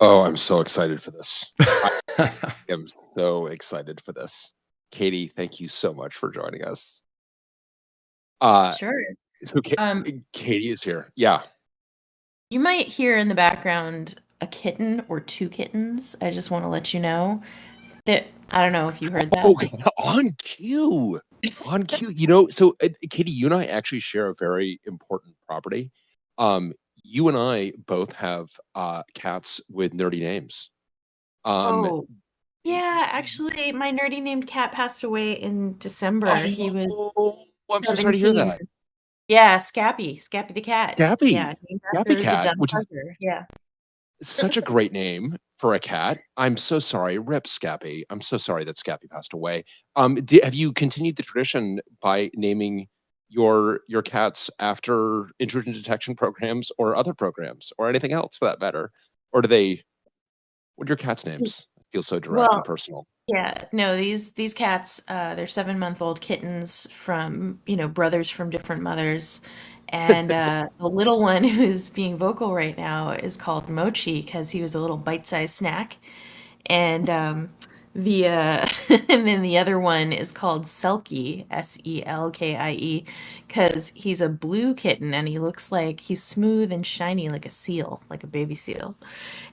Oh, I'm so excited for this. I am so excited for this. Katie, thank you so much for joining us. Uh, Sure. so Um, Katie is here. Yeah. you might hear in the background a kitten or two kittens. I just want to let you know that I don't know if you heard Oh, that. on cue. On cue. Katie, you and I actually share a very important property. You and I both have cats with nerdy names. Um, Oh, yeah, actually, my nerdy named cat passed away in December. He was oh, I'm so sorry to hear 17. that. Yeah, Scrappy the cat. Yeah, Gappy. named Gappy after the Cat, dumb which is pleasure. Yeah. such a great name for a cat. I'm so sorry. Rip Scappy. I'm so sorry that Scappy passed away. Have you continued the tradition by naming your cats after intrusion detection programs or other programs or anything else for that matter? Or do they, what are your cats' names? It feels so direct and Well, personal. yeah, no, these cats, they're 7-month-old kittens from, brothers from different mothers. And the little one who's being vocal right now is called Mochi because he was a little bite-sized snack. And the and then the other one is called Selkie, Selkie, because he's a blue kitten and he looks like he's smooth and shiny like a seal, like a baby seal.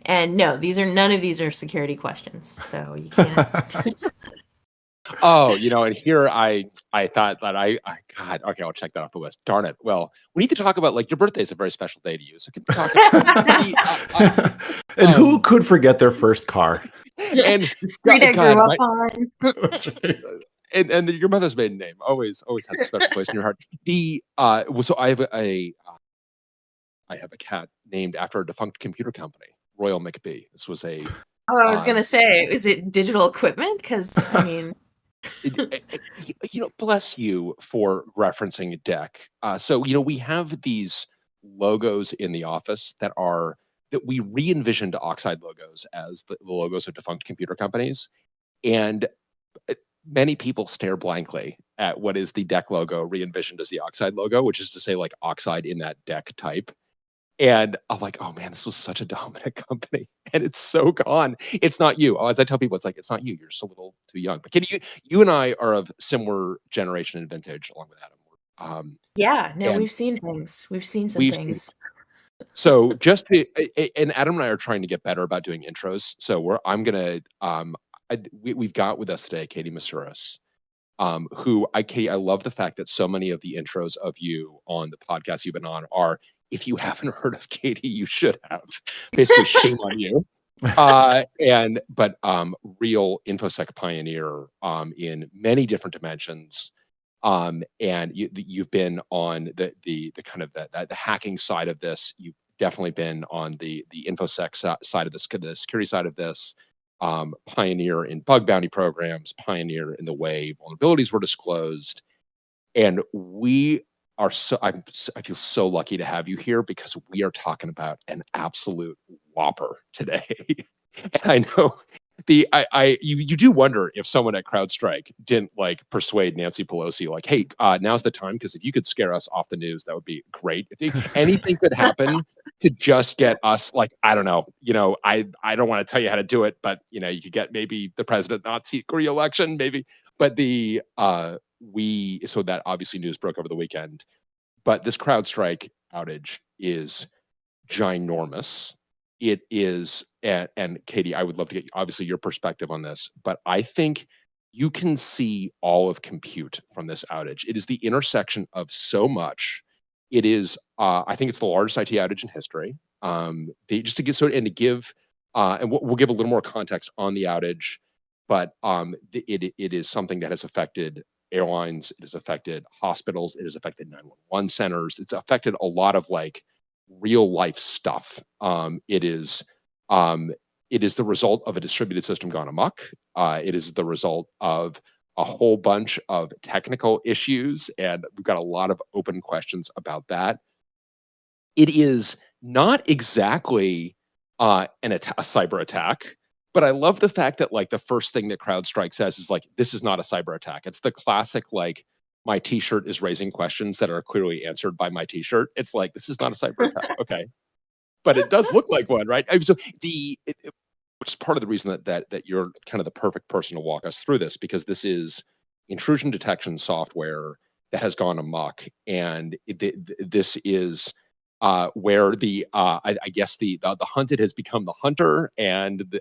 And no, these are none of these are security questions, so you can't. Oh, and here I thought that God, okay, I'll check that off the list. Darn it. Well, we need to talk about like your birthday is a very special day to you, so can we talk about the And who um could forget their first car? and The street I grew God, up my on. That's right. and your mother's maiden name always has a special place in your heart. So I have a cat named after a defunct computer company, Royal McBee. This was a Oh, I was um gonna say, is it digital equipment? Because I mean, bless you for referencing a deck. So we have these logos in the office that we re-envisioned Oxide logos as the logos of defunct computer companies, and many people stare blankly at what is the deck logo re-envisioned as the Oxide logo, which is to say like Oxide in that deck type. And I'm like, oh man, this was such a dominant company, and it's so gone. It's not you. As I tell people, it's like it's not you. You're just a little too young. But Kitty, you and I are of similar generation and vintage, along with Adam. yeah, no, And we've seen things. We've seen some we've seen. things. So and Adam and I are trying to get better about doing intros. So I'm gonna we've got with us today Katie Moussouris, Katie, I love the fact that so many of the intros of you on the podcast you've been on are, if you haven't heard of Katie, you should have. Basically, shame on you. Real infosec pioneer in many different dimensions. And you've been on the kind of the hacking side of this. You've definitely been on the infosec side of this, the security side of this. Pioneer in bug bounty programs, pioneer in the way vulnerabilities were disclosed, and I feel so lucky to have you here because we are talking about an absolute whopper today. And I know you do wonder if someone at CrowdStrike didn't like persuade Nancy Pelosi, like, hey, now's the time, because if you could scare us off the news, that would be great. Anything could happen to just get us, like, I don't know, I don't want to tell you how to do it, but you could get maybe the president not seek re-election, maybe. But so that obviously news broke over the weekend, but this CrowdStrike outage is ginormous. It is, and Katie, I would love to get obviously your perspective on this, but I think you can see all of compute from this outage. It is the intersection of so much. It is, I think it's the largest IT outage in history. Just to give, and we'll give a little more context on the outage, but it is something that has affected airlines, it has affected hospitals, it has affected 911 centers, it's affected a lot of like real life stuff. It is the result of a distributed system gone amok. It is the result of a whole bunch of technical issues, and we've got a lot of open questions about that. It is not exactly a cyber attack, but I love the fact that like the first thing that CrowdStrike says is like, this is not a cyber attack. It's the classic like, my T-shirt is raising questions that are clearly answered by my T-shirt. It's like, this is not a cyber attack. Okay. but it does look like one, right? So which is part of the reason that you're kind of the perfect person to walk us through this, because this is intrusion detection software that has gone amok, and this is where I guess the hunted has become the hunter, and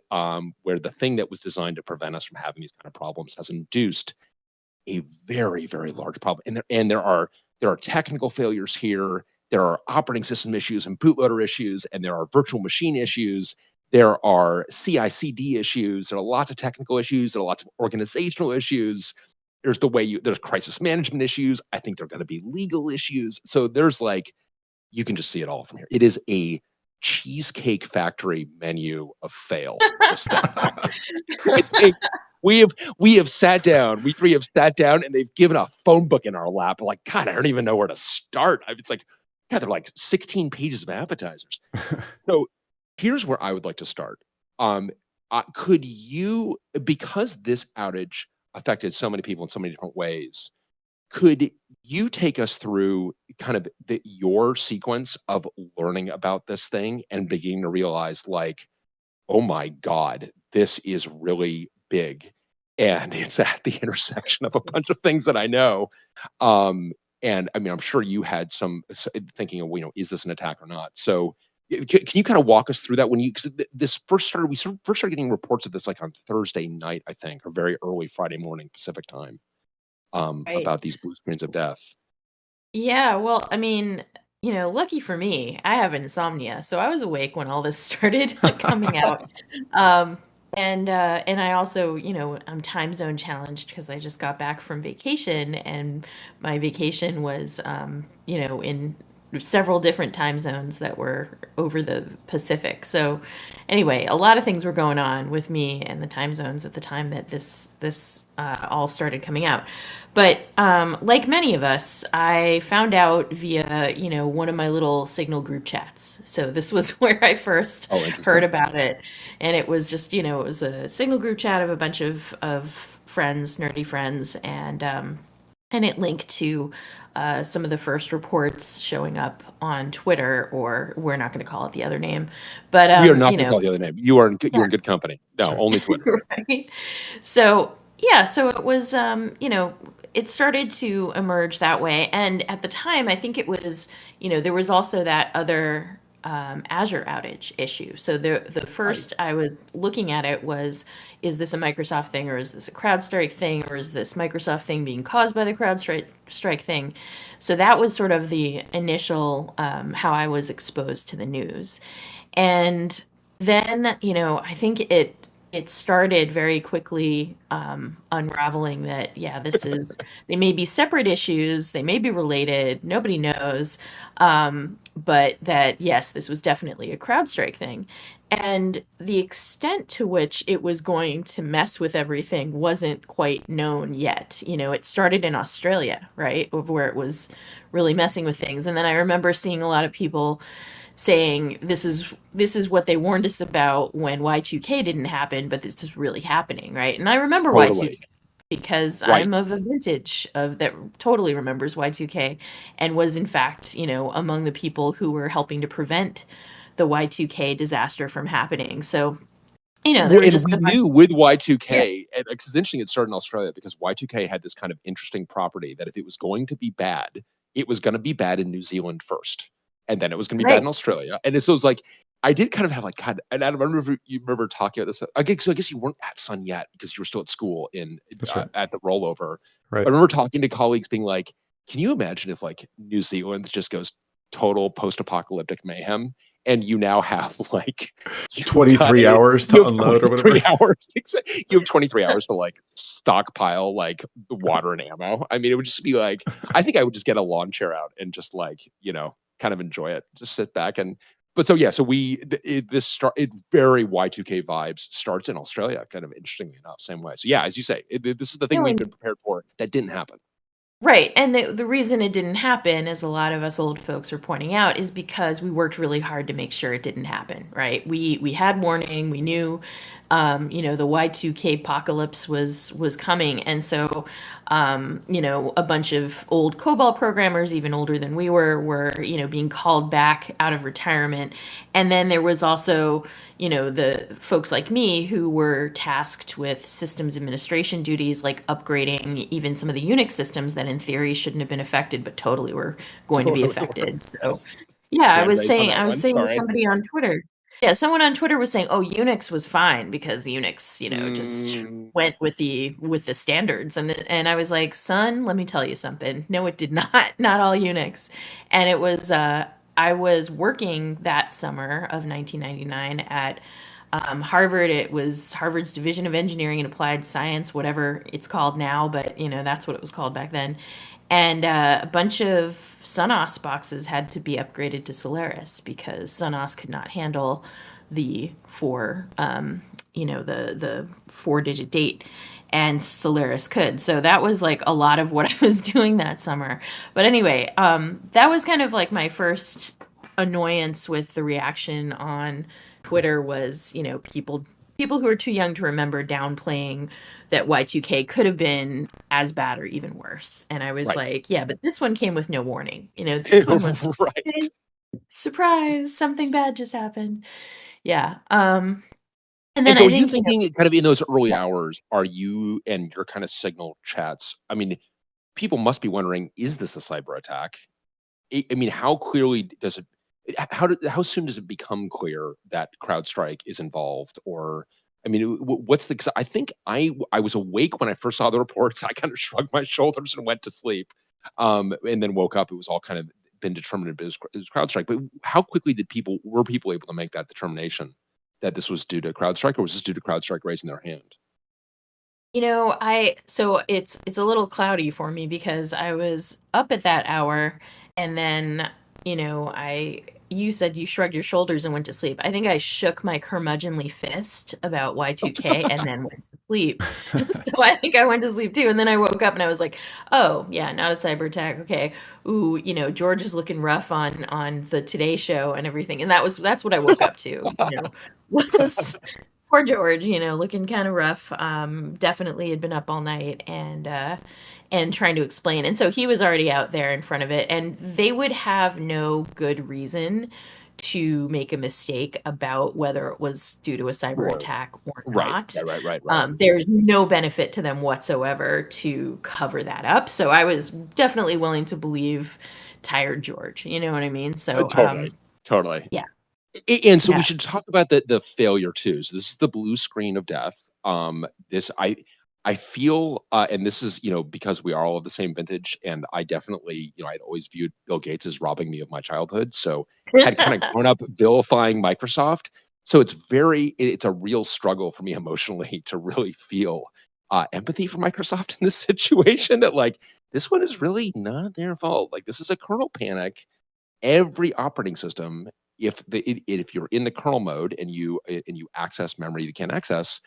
where the thing that was designed to prevent us from having these kind of problems has induced a very, very large problem. And there are technical failures here. There are operating system issues and bootloader issues, and there are virtual machine issues. There are CI/CD issues. There are lots of technical issues. There are lots of organizational issues. There's crisis management issues. I think there are going to be legal issues. So there's you can just see it all from here. It is a cheesecake factory menu of fail. This thing. We have sat down. We three have sat down, and they've given a phone book in our lap. Like, God, I don't even know where to start. It's like, God, they're like 16 pages of appetizers. So here's where I would like to start. Could you, because this outage affected so many people in so many different ways, could you take us through kind of your sequence of learning about this thing and beginning to realize, oh my God, this is really big, and it's at the intersection of a bunch of things that I know. And I mean, I'm sure you had some thinking of, is this an attack or not? So can you kind of walk us through that? Because this first started, we first started getting reports of this on Thursday night, I think, or very early Friday morning Pacific time, Right. about these blue screens of death. Yeah, well, I mean, lucky for me, I have insomnia, so I was awake when all this started coming out. And I also, I'm time zone challenged because I just got back from vacation, and my vacation was, in several different time zones that were over the Pacific. So anyway, a lot of things were going on with me and the time zones at the time that this all started coming out. But like many of us, I found out via, one of my little Signal group chats. So this was where I first heard about it. And it was just, it was a Signal group chat of a bunch of friends, nerdy friends, and it linked to some of the first reports showing up on Twitter, or we're not going to call it the other name, but we are not going to call it the other name. You're in good company. No, only Twitter. Right. So yeah, so it was, it started to emerge that way, and at the time, I think it was, there was also that other Azure outage issue. So the first I was looking at it was, is this a Microsoft thing, or is this a CrowdStrike thing, or is this Microsoft thing being caused by the CrowdStrike thing? So that was sort of the initial how I was exposed to the news. And then, I think it started very quickly unraveling that, yeah, they may be separate issues, they may be related, nobody knows, but that, yes, this was definitely a CrowdStrike thing. And the extent to which it was going to mess with everything wasn't quite known yet. It started in Australia, right, where it was really messing with things. And then I remember seeing a lot of people saying this is what they warned us about when Y2K didn't happen, but this is really happening, right? And I remember Y2K because I'm of a vintage of that totally remembers Y2K, and was in fact, among the people who were helping to prevent the Y2K disaster from happening. So, there were just we knew with Y2K, and it's interesting it started in Australia because Y2K had this kind of interesting property that if it was going to be bad, it was going to be bad in New Zealand first, and then it was going to be bad in Australia. And so it was I did kind of have God, and I remember you remember talking about this. I guess you weren't at Sun yet because you were still at school at the rollover. Right. I remember talking to colleagues being like, can you imagine if New Zealand just goes total post-apocalyptic mayhem, and you now have 23 hours to unload or whatever. You have 23 hours to stockpile water and ammo. I mean, it would just be I think I would just get a lawn chair out and just kind of enjoy it, just sit back. So very Y2K vibes starts in Australia, kind of interestingly enough, same way. So yeah, as you say, this is the thing we've been prepared for that didn't happen. Right. And the reason it didn't happen, as a lot of us old folks are pointing out, is because we worked really hard to make sure it didn't happen, right? We had warning, we knew the Y2K apocalypse was coming. And so a bunch of old COBOL programmers, even older than we were, being called back out of retirement. And then there was also the folks like me who were tasked with systems administration duties, like upgrading even some of the Unix systems that in theory shouldn't have been affected, but totally were going to be Totally. affected. So yeah, Hand raised on I that was one. saying to Sorry. somebody on Twitter. Yeah, someone on Twitter was saying, "Oh, Unix was fine because Unix, just Mm, went with the standards." And I was like, "Son, let me tell you something. No, it did not. Not all Unix." And it was I was working that summer of 1999 at Harvard. It was Harvard's Division of Engineering and Applied Science, whatever it's called now, but that's what it was called back then. And a bunch of Sonos boxes had to be upgraded to Solaris because Sonos could not handle the the 4-digit date, and Solaris could. So that was like a lot of what I was doing that summer. But anyway, that was kind of like my first annoyance with the reaction on Twitter was, people who are too young to remember downplaying that Y2K could have been as bad or even worse. And I was right. like, yeah, but this one came with no warning. This one was Right. surprise, something bad just happened. Yeah. And And then so I are you think, thinking kind of in those early yeah. hours, are you and your kind of signal chats? I mean, people must be wondering, is this a cyber attack? I mean, how clearly does it how soon does it become clear that CrowdStrike is involved? Or I mean, what's the? 'Cause I think I was awake when I first saw the reports. I kind of shrugged my shoulders and went to sleep, and then woke up. It was all kind of been determined it was CrowdStrike. But how quickly were people able to make that determination that this was due to CrowdStrike, or was this due to CrowdStrike raising their hand? So it's a little cloudy for me because I was up at that hour, and then, I you said you shrugged your shoulders and went to sleep. I think I shook my curmudgeonly fist about Y2K and then went to sleep. So I think I went to sleep too. And then I woke up and I was like, "Oh, yeah, not a cyber attack. Okay. Ooh, George is looking rough on the Today Show and everything." And that's what I woke up to, was poor George, looking kind of rough. Definitely had been up all night and trying to explain. And so he was already out there in front of it, and they would have no good reason to make a mistake about whether it was due to a cyber Or attack or right, not. right. There's no benefit to them whatsoever to cover that up. So I was definitely willing to believe tired George. You know what I mean? So Totally, totally. yeah, And so we yeah. should talk about the failure too. So this is the blue screen of death. This I feel, and this is because we are all of the same vintage, and I definitely I'd always viewed Bill Gates as robbing me of my childhood. So had kind of grown up vilifying Microsoft. So it's a real struggle for me emotionally to really feel empathy for Microsoft in this situation. That like this one is really not their fault. Like this is a kernel panic. Every operating system, if you're in the kernel mode and you access memory you can't access,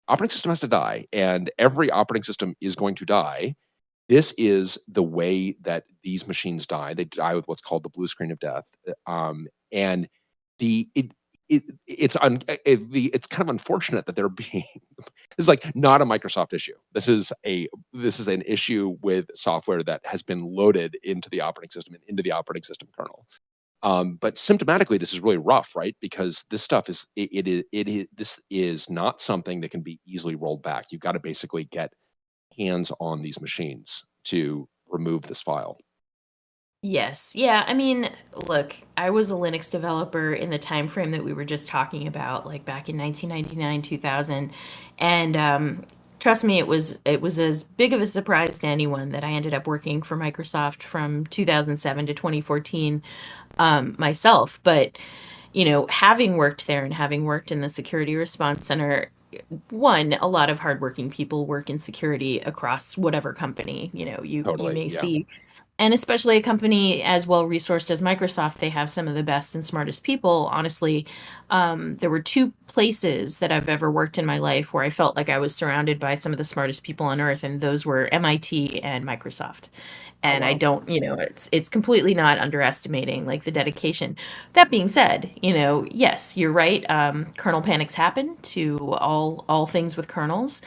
operating system has to die, and every operating system is going to die. This is the way that these machines die. They die with what's called the blue screen of death. And the it's kind of unfortunate that they're being this is like not a Microsoft issue. This is an issue with software that has been loaded into the operating system and into the operating system kernel. But symptomatically, this is really rough, right? Because this stuff this is not something that can be easily rolled back. You've got to basically get hands on these machines to remove this file. Yes. Yeah. I mean, look, I was a Linux developer in the time frame that we were just talking about, like back in 1999, 2000. And trust me, it was as big of a surprise to anyone that I ended up working for Microsoft from 2007 to 2014 myself. But, having worked there and having worked in the security response center, one, a lot of hardworking people work in security across whatever company. You Totally, may yeah. see And especially a company as well resourced as Microsoft, they have some of the best and smartest people. Honestly, there were two places that I've ever worked in my life where I felt like I was surrounded by some of the smartest people on earth, and those were MIT and Microsoft. Oh, And I wow. don't, it's completely not underestimating like the dedication. That being said, yes, you're right. Kernel panics happen to all things with kernels.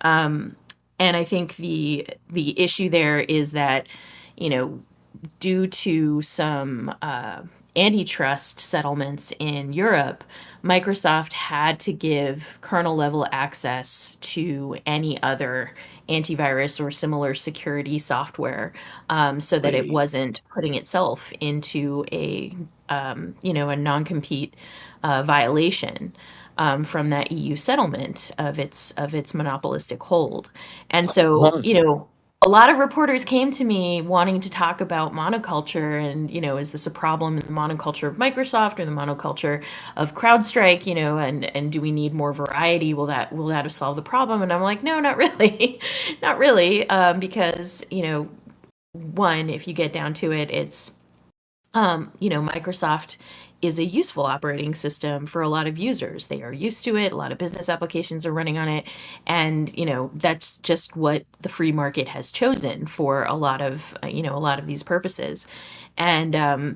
Um, and I think the issue there is that, you know, due to some antitrust settlements in Europe, Microsoft had to give kernel level access to any other antivirus or similar security software, so that it Wait. wasn't putting itself into a non-compete violation. From that EU settlement of its monopolistic hold. And so, Huh. a lot of reporters came to me wanting to talk about monoculture and, is this a problem in the monoculture of Microsoft or the monoculture of CrowdStrike, and do we need more variety? Will that solve the problem? And I'm like, no, not really. Not really. Because, one, if you get down to it, it's Microsoft is a useful operating system for a lot of users. They are used to it. A lot of business applications are running on it. And, that's just what the free market has chosen for a lot of these purposes. And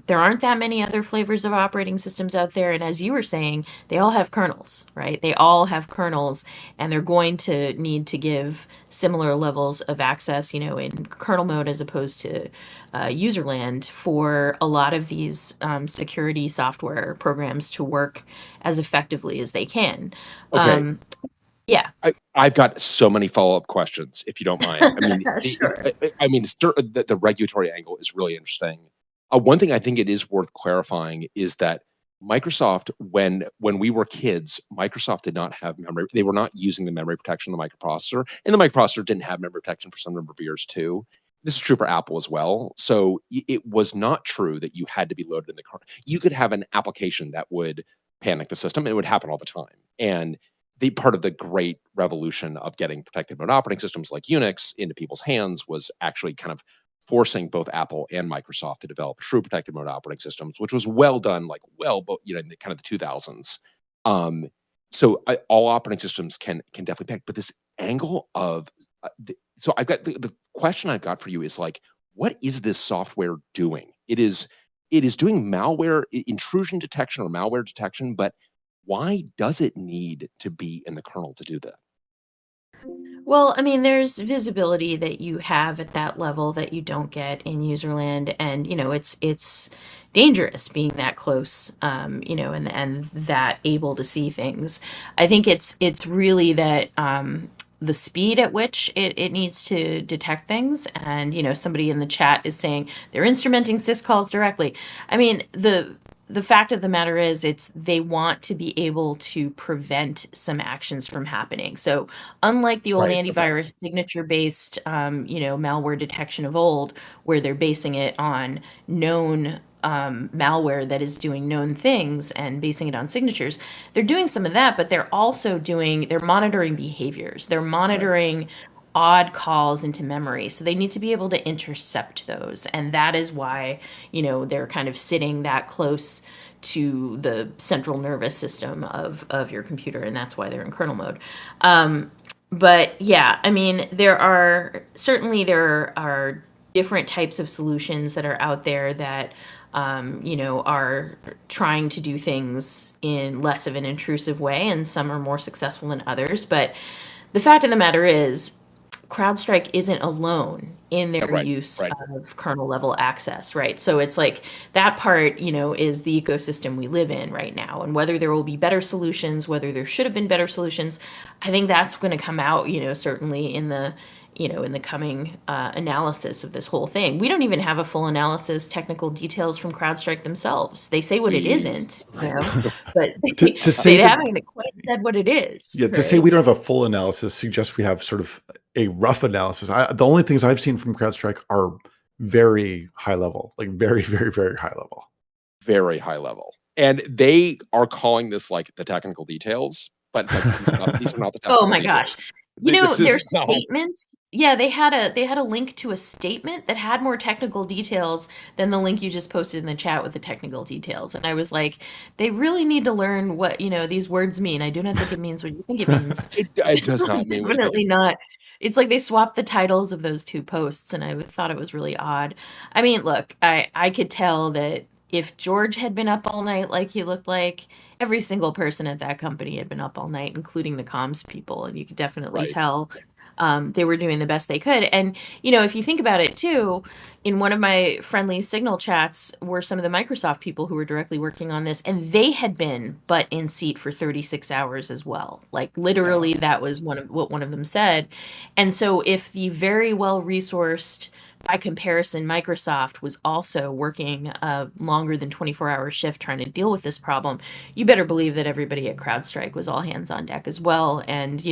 there aren't that many other flavors of operating systems out there. And as you were saying, they all have kernels, right? They all have kernels, and they're going to need to give similar levels of access, in kernel mode as opposed to userland for a lot of these security software programs to work as effectively as they can. Okay. Yeah. I've got so many follow-up questions, if you don't mind. I mean, Sure. the regulatory angle is really interesting. One thing I think it is worth clarifying is that Microsoft, when we were kids, Microsoft did not have memory. They were not using the memory protection of the microprocessor, and the microprocessor didn't have memory protection for some number of years too. This is true for Apple as well. So it was not true that you had to be loaded in the kernel. You could have an application that would panic the system. It would happen all the time. And the part of the great revolution of getting protected mode operating systems like Unix into people's hands was actually kind of forcing both Apple and Microsoft to develop true protected mode operating systems, which was well done, in the kind of the 2000s. All operating systems can definitely panic, but this angle of so I've got the question I've got for you is like, what is this software doing? It is doing malware intrusion detection or malware detection, but why does it need to be in the kernel to do that? Well, I mean, there's visibility that you have at that level that you don't get in userland, and it's dangerous being that close, and that able to see things. I think it's really that the speed at which it needs to detect things, and somebody in the chat is saying they're instrumenting syscalls directly. I mean, the fact of the matter is they want to be able to prevent some actions from happening. So unlike the old Right. Okay. antivirus signature based malware detection of old, where they're basing it on known malware that is doing known things and basing it on signatures, they're doing some of that, but they're monitoring behaviors. They're monitoring odd calls into memory. So they need to be able to intercept those. And that is why, they're kind of sitting that close to the central nervous system of your computer. And that's why they're in kernel mode. But yeah, I mean, there are different types of solutions that are out there that are trying to do things in less of an intrusive way, and some are more successful than others. But the fact of the matter is, CrowdStrike isn't alone in their use of kernel level access, right? So it's like that part, is the ecosystem we live in right now. And whether there will be better solutions, whether there should have been better solutions, I think that's going to come out, certainly in the coming analysis of this whole thing. We don't even have a full analysis, technical details from CrowdStrike themselves. They say what it isn't, but they haven't quite said what it is. Yeah, to say we don't have a full analysis suggests we have sort of a rough analysis. The only things I've seen from CrowdStrike are very high level, like very, very, very high level. Very high level. And they are calling this like the technical details, but it's like these are not the technical Oh my details. gosh. Their statement Yeah, they had a link to a statement that had more technical details than the link you just posted in the chat with the technical details. And I was like, they really need to learn what, these words mean. I do not think it means what you think it means. It It's does not like mean what you think. definitely not. It's like they swapped the titles of those two posts, and I thought it was really odd. I mean, look, I could tell that if George had been up all night like he looked like, every single person at that company had been up all night, including the comms people, and you could definitely Right. tell they were doing the best they could. And, if you think about it too, in one of my friendly Signal chats were some of the Microsoft people who were directly working on this, and they had been butt in seat for 36 hours as well. Like Yeah. literally, that was what one of them said. And so, if the very well resourced, by comparison, Microsoft was also working a longer than 24-hour shift trying to deal with this problem, you better believe that everybody at CrowdStrike was all hands on deck as well. And,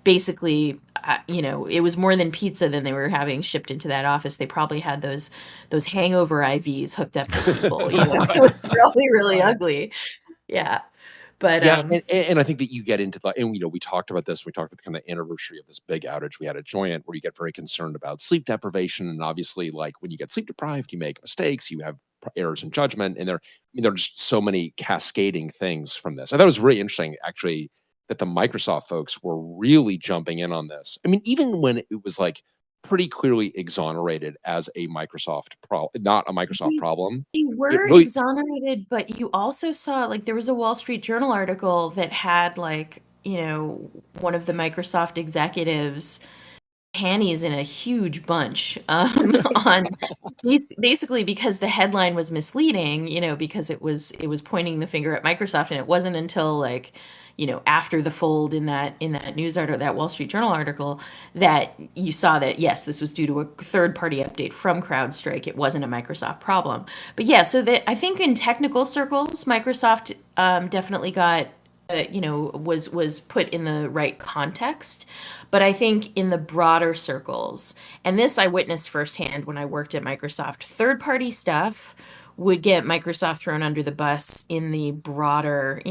basically, it was more than pizza than they were having shipped into that office. They probably had those hangover IVs hooked up to people. It Right. was really, really ugly. Yeah. But Yeah, and I think that you get into the, and we talked about this. We talked about the kind of anniversary of this big outage we had at Joyent, where you get very concerned about sleep deprivation, and obviously, like when you get sleep deprived, you make mistakes, you have errors in judgment, and there are just so many cascading things from this. I thought it was really interesting, actually, that the Microsoft folks were really jumping in on this. I mean, even when it was like pretty clearly exonerated as a Microsoft problem, not a Microsoft they, problem. they It were really, exonerated, but you also saw, like, there was a Wall Street Journal article that had, like, one of the Microsoft executives panties in a huge bunch on basically because the headline was misleading, because it was pointing the finger at Microsoft, and it wasn't until, like, after the fold in that news article, that Wall Street Journal article, that you saw that yes, this was due to a third party update from CrowdStrike. It wasn't a Microsoft problem. But yeah, so that I think in technical circles, Microsoft definitely got was put in the right context. But I think in the broader circles, and this I witnessed firsthand when I worked at Microsoft, third party stuff would get Microsoft thrown under the bus in the broader,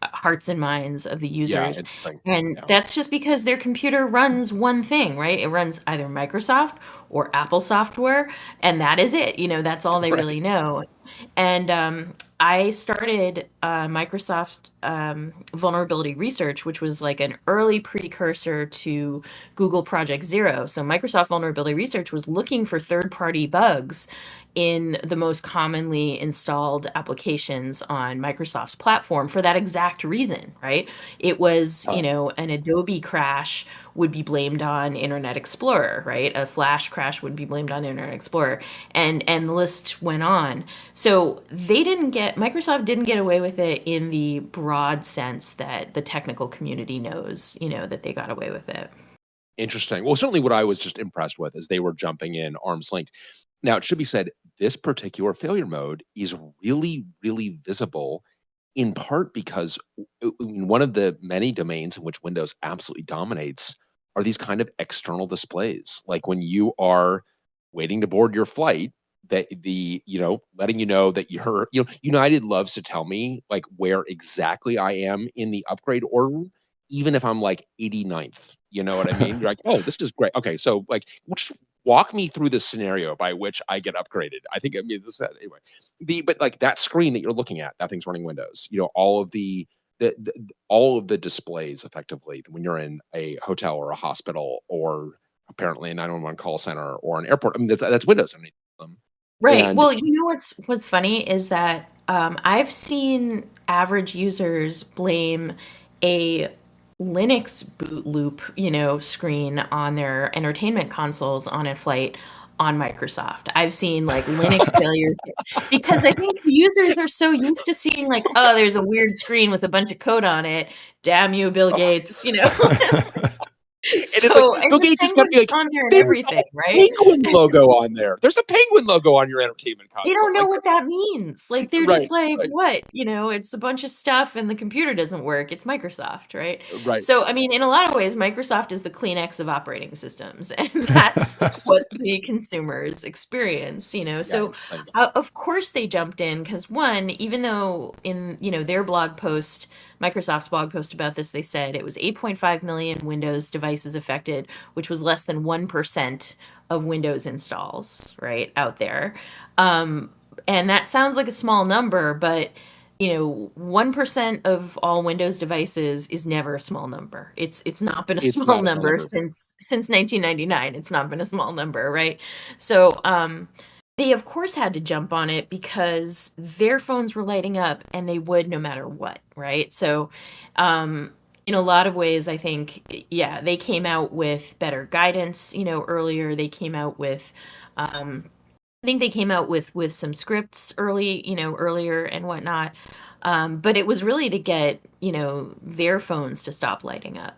hearts and minds of the yeah, users. interesting. And Yeah, that's just because their computer runs one thing, right? It runs either Microsoft or Apple software, and that is it. That's all they right. really know. And I started Microsoft vulnerability research, which was like an early precursor to Google Project Zero. So Microsoft vulnerability research was looking for third-party bugs in the most commonly installed applications on Microsoft's platform for that exact reason, right? It was, an Adobe crash would be blamed on Internet Explorer, right? A Flash crash would be blamed on Internet Explorer, and the list went on. So Microsoft didn't get away with it in the broad sense that the technical community knows, that they got away with it. Interesting. Well, certainly what I was just impressed with is they were jumping in arm's length. Now, it should be said, this particular failure mode is really, really visible in part because one of the many domains in which Windows absolutely dominates are these kind of external displays. Like when you are waiting to board your flight, that letting you know that United loves to tell me like where exactly I am in the upgrade order, even if I'm like 89th. You know what I mean? You're like, oh, this is great. Okay, so like, just walk me through the scenario by which I get upgraded. I think, I mean, this anyway. But like that screen that you're looking at, that thing's running Windows. All of all of the displays effectively when you're in a hotel or a hospital or apparently a 911 call center or an airport. I mean, that's Windows underneath them. Right. And Well, what's funny is that I've seen average users blame a Linux boot loop, screen on their entertainment consoles on a flight on Microsoft. I've seen like Linux failures because I think users are so used to seeing like, oh, there's a weird screen with a bunch of code on it. Damn you, Bill oh, Gates. and it's like So, and Bill the Gates has got to be penguin's like, on there and there's everything, a right? penguin logo on there. There's a penguin logo on your entertainment They console. don't know Like, what that means. Like, they're just right, like, right, what? It's a bunch of stuff and the computer doesn't work. It's Microsoft, right? right. So, I mean, in a lot of ways, Microsoft is the Kleenex of operating systems, and that's what the consumers experience. Yeah, So, of course they jumped in because one, even though in, their blog post, Microsoft's blog post about this, they said it was 8.5 million Windows devices affected, which was less than 1% of Windows installs, right, out there. And that sounds like a small number, but 1% of all Windows devices is never a small number. It's not been a It's small not a small number number. since 1999. It's not been a small number, right? So they of course had to jump on it because their phones were lighting up and they would no matter what, right? So in a lot of ways, I think, yeah, they came out with better guidance, earlier. They came out with I think they came out with some scripts earlier and whatnot. But it was really to get, their phones to stop lighting up.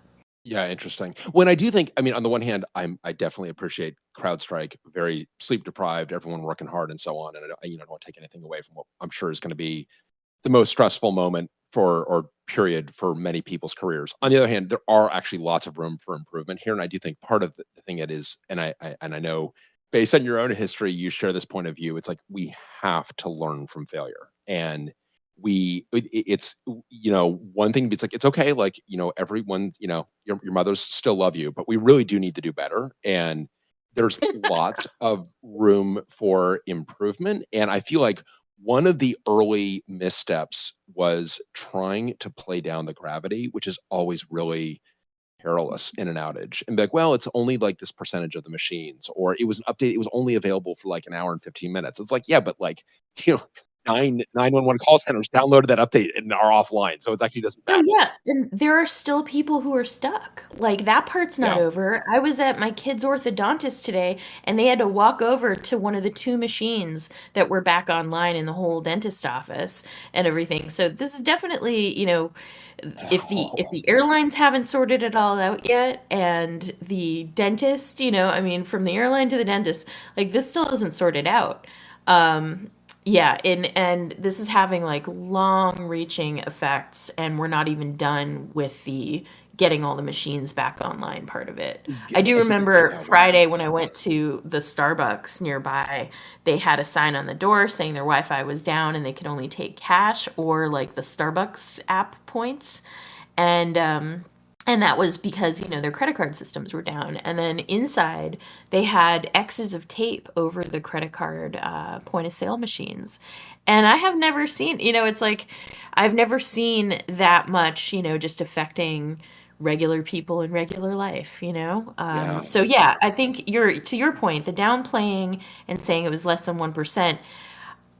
Yeah, interesting. When I do think, I mean, on the one hand, I definitely appreciate CrowdStrike, very sleep deprived, everyone working hard and so on, and I don't want to take anything away from what I'm sure is going to be the most stressful moment or period for many people's careers. On the other hand, there are actually lots of room for improvement here, and I do think part of the thing it is, and I know based on your own history, you share this point of view. It's like we have to learn from failure, and it's one thing. It's like it's okay, like everyone, your mothers still love you, but we really do need to do better, and there's lots of room for improvement, and I feel like one of the early missteps was trying to play down the gravity, which is always really perilous in an outage, and be like, well, it's only like this percentage of the machines, or it was an update, it was only available for like an hour and 15 minutes. It's like, yeah, but like, you know, 911 call centers downloaded that update and are offline. So it actually doesn't Oh matter. yeah, and there are still people who are stuck. Like that part's not Yeah. over. I was at my kid's orthodontist today and they had to walk over to one of the two machines that were back online in the whole dentist office and everything. So this is definitely, if the airlines haven't sorted it all out yet and the dentist, I mean from the airline to the dentist, like this still isn't sorted out. Um yeah, and this is having like long-reaching effects, and we're not even done with the getting all the machines back online part of it. I do remember Yeah, Friday when I went to the Starbucks nearby, they had a sign on the door saying their Wi-Fi was down and they could only take cash or like the Starbucks app points. And that was because, their credit card systems were down. And then inside, they had X's of tape over the credit card point of sale machines. And I have never seen, it's like I've never seen that much, just affecting regular people in regular life. yeah. So yeah, I think to your point, the downplaying and saying it was less than 1%.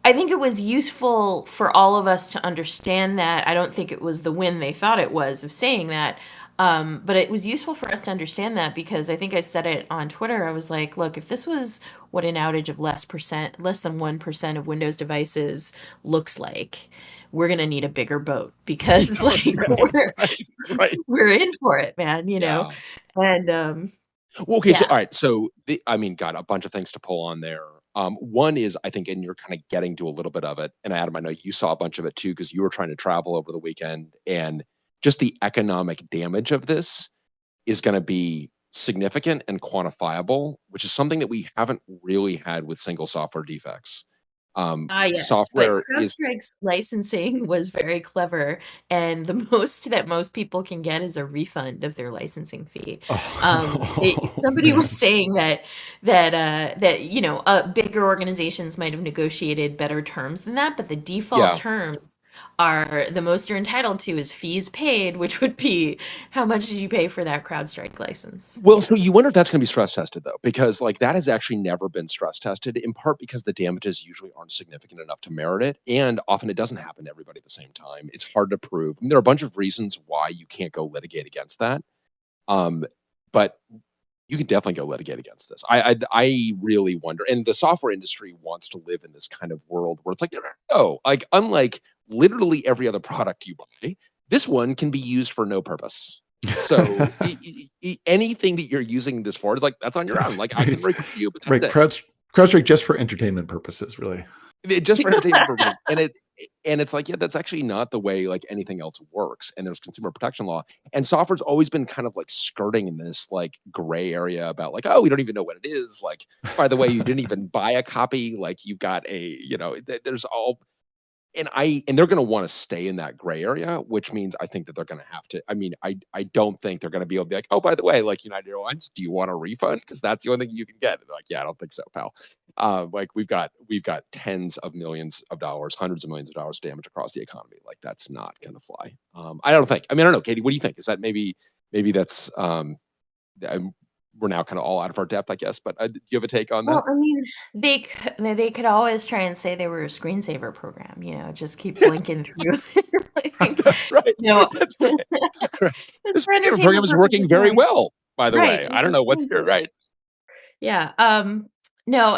I think it was useful for all of us to understand that. I don't think it was the win they thought it was of saying that. But it was useful for us to understand that because I think I said it on Twitter. I was like, look, if this was what an outage of less than 1% of Windows devices looks like, we're gonna need a bigger boat because like Right. we're in for it, man, Yeah. And Well, okay, so yeah. all right, so I mean, God, a bunch of things to pull on there. One is I think, and you're kind of getting to a little bit of it, and Adam, I know you saw a bunch of it too because you were trying to travel over the weekend, and just the economic damage of this is going to be significant and quantifiable, which is something that we haven't really had with single software defects. Ah, yes, but Software is, CrowdStrike's licensing was very clever, and the most that most people can get is a refund of their licensing fee. Oh, Somebody was man. saying that bigger organizations might have negotiated better terms than that, but the default yeah. terms are the most you're entitled to is fees paid, which would be how much did you pay for that CrowdStrike license? Well, so you wonder if that's going to be stress tested though, because like that has actually never been stress tested, in part because the damages usually aren't significant enough to merit it, and often it doesn't happen to everybody at the same time. It's hard to prove. I mean, there are a bunch of reasons why you can't go litigate against that, um, but you can definitely go litigate against this. I really wonder, and the software industry wants to live in this kind of world where it's like, no, like unlike literally every other product you buy, this one can be used for no purpose. So anything that you're using this for is like that's on your own. Like I can Right. record you, but Right. that's CrowdStrike just for entertainment purposes, really. just for entertainment purposes. And it's like, yeah, that's actually not the way like anything else works. And there's consumer protection law, and software's always been kind of like skirting in this like gray area about like, oh, we don't even know what it is. Like, by the way, you didn't even buy a copy. Like, you got there's all. and they're going to want to stay in that gray area, which means I think that they're going to have to. I mean, I don't think they're going to be able to be like, oh, by the way, like United Airlines, do you want a refund? Because that's the only thing you can get. And they're like, yeah, I don't think so, pal. Like we've got tens of millions of dollars, hundreds of millions of dollars damage across the economy. Like that's not going to fly. I don't think. I mean, I don't know, Katie. What do you think? Is that maybe that's we're now kind of all out of our depth, I guess. But do you have a take on that? Well, I mean, they could always try and say they were a screensaver program, just keep blinking through. That's right. That's right. This particular program is working very well, by the way. I don't know what's right. Yeah. No,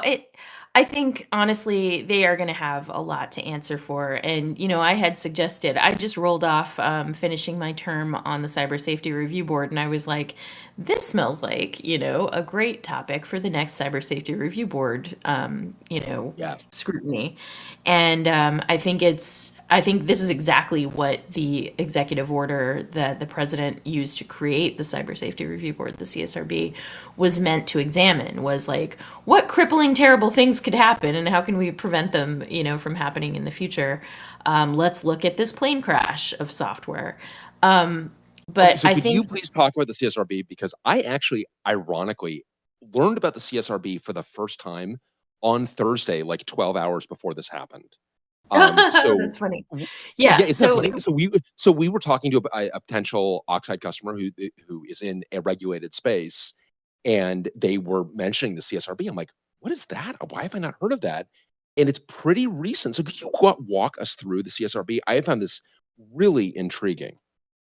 I think honestly they are going to have a lot to answer for. And, I had suggested, I just rolled off finishing my term on the Cyber Safety Review Board. And I was like, this smells like, a great topic for the next Cyber Safety Review Board, scrutiny. And I think this is exactly what the executive order that the president used to create the Cyber Safety Review Board, the CSRB, was meant to examine, was like, what crippling, terrible things could happen and how can we prevent them, from happening in the future? Let's look at this plane crash of software. But so could you please talk about the CSRB? Because I actually, ironically, learned about the CSRB for the first time on Thursday, like 12 hours before this happened. So that's funny. Yeah. It's so funny. So we were talking to a potential Oxide customer who is in a regulated space, and they were mentioning the CSRB. I'm like, what is that? Why have I not heard of that? And it's pretty recent. So could you walk us through the CSRB? I have found this really intriguing.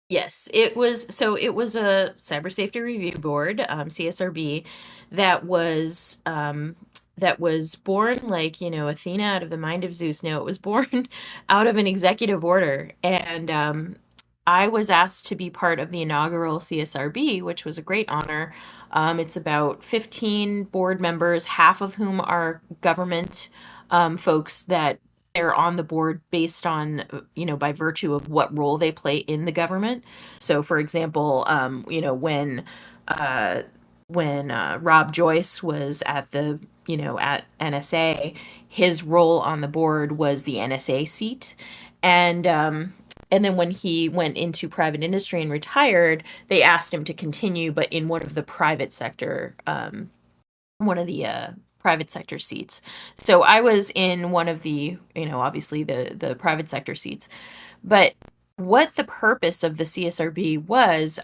Yes, it was a Cyber Safety Review Board, CSRB, that was born like, Athena out of the mind of Zeus. No, it was born out of an executive order. And I was asked to be part of the inaugural CSRB, which was a great honor. It's about 15 board members, half of whom are government folks that they're on the board based on, by virtue of what role they play in the government. So, for example, when Rob Joyce was at the, at NSA, his role on the board was the NSA seat. And then when he went into private industry and retired, they asked him to continue, but in one of the private sector, private sector seats. So I was in one of the, obviously the private sector seats. But what the purpose of the CSRB was,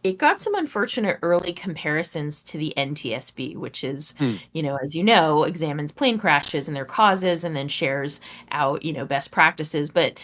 it got some unfortunate early comparisons to the NTSB, which is, as examines plane crashes and their causes and then shares out, best practices. But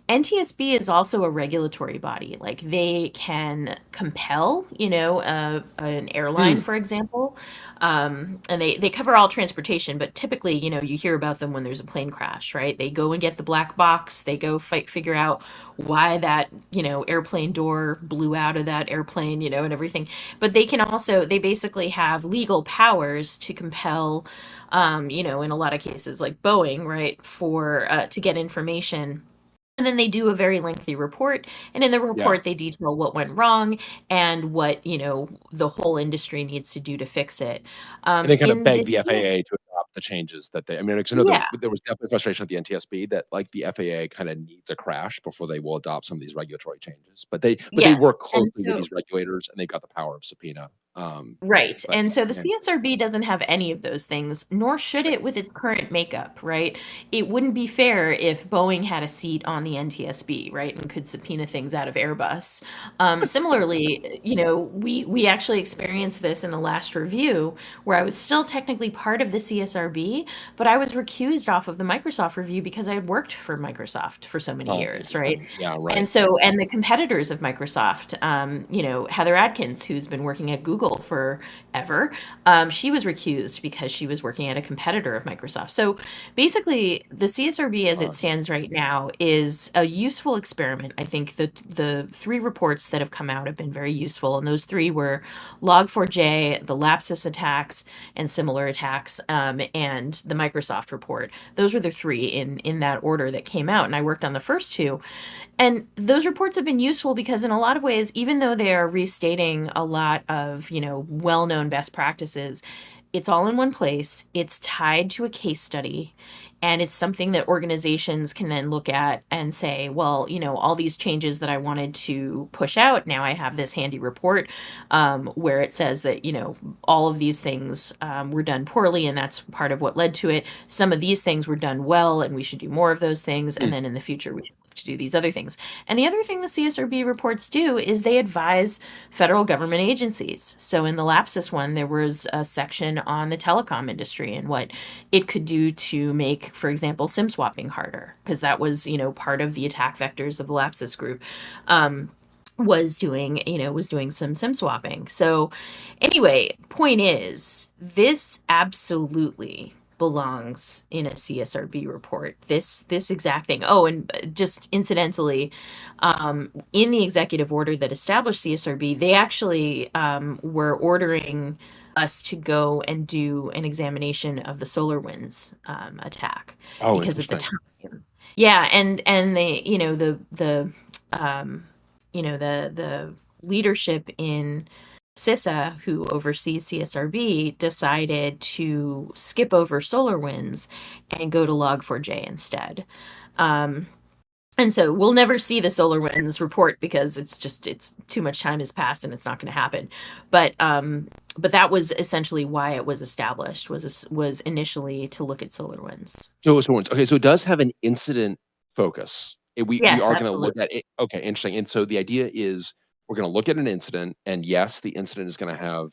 NTSB is also a regulatory body. Like they can compel, an airline, for example, and they cover all transportation. But typically, you hear about them when there's a plane crash, right? They go and get the black box. They go figure out why that, airplane door blew out of that airplane, and everything. But they basically have legal powers to compel, in a lot of cases, like Boeing, right, to get information. And then they do a very lengthy report. And in the report, they detail what went wrong and what, the whole industry needs to do to fix it. And they kind of beg the FAA to adopt the changes that there was definitely frustration at the NTSB that like the FAA kind of needs a crash before they will adopt some of these regulatory changes. But they work closely with these regulators and they've got the power of subpoena. Right. And so the CSRB doesn't have any of those things, nor should it with its current makeup, right? It wouldn't be fair if Boeing had a seat on the NTSB, right, and could subpoena things out of Airbus. Similarly, we actually experienced this in the last review where I was still technically part of the CSRB, but I was recused off of the Microsoft review because I had worked for Microsoft for so many years, right? Yeah, right. And the competitors of Microsoft, Heather Adkins, who's been working at Google forever, she was recused because she was working at a competitor of Microsoft. So basically, the CSRB as it stands right now is a useful experiment. I think the three reports that have come out have been very useful, and those three were Log4j, the Lapsus attacks and similar attacks, and the Microsoft report. Those were the three in that order that came out, and I worked on the first two. And those reports have been useful because in a lot of ways, even though they are restating a lot of, well-known best practices, it's all in one place. It's tied to a case study. And it's something that organizations can then look at and say, well, all these changes that I wanted to push out, now I have this handy report where it says that, all of these things were done poorly, and that's part of what led to it. Some of these things were done well, and we should do more of those things. And then in the future, we should look to do these other things. And the other thing the CSRB reports do is they advise federal government agencies. So in the Lapsus one, there was a section on the telecom industry and what it could do to make, for example, SIM swapping harder, because that was, part of the attack vectors of the Lapsus group. Was doing some SIM swapping. So anyway, point is, this absolutely belongs in a CSRB report. This exact thing. Oh, and just incidentally, in the executive order that established CSRB, they actually were ordering us to go and do an examination of the SolarWinds attack, because at the time, yeah, and they, the leadership in CISA, who oversees CSRB, decided to skip over SolarWinds and go to Log4j instead. And so we'll never see the SolarWinds report because it's too much time has passed and it's not going to happen. But that was essentially why it was established, was initially to look at SolarWinds. Okay, so it does have an incident focus. We Yes, are going to look at it. Okay, interesting. And so the idea is we're going to look at an incident, and yes, the incident is going to have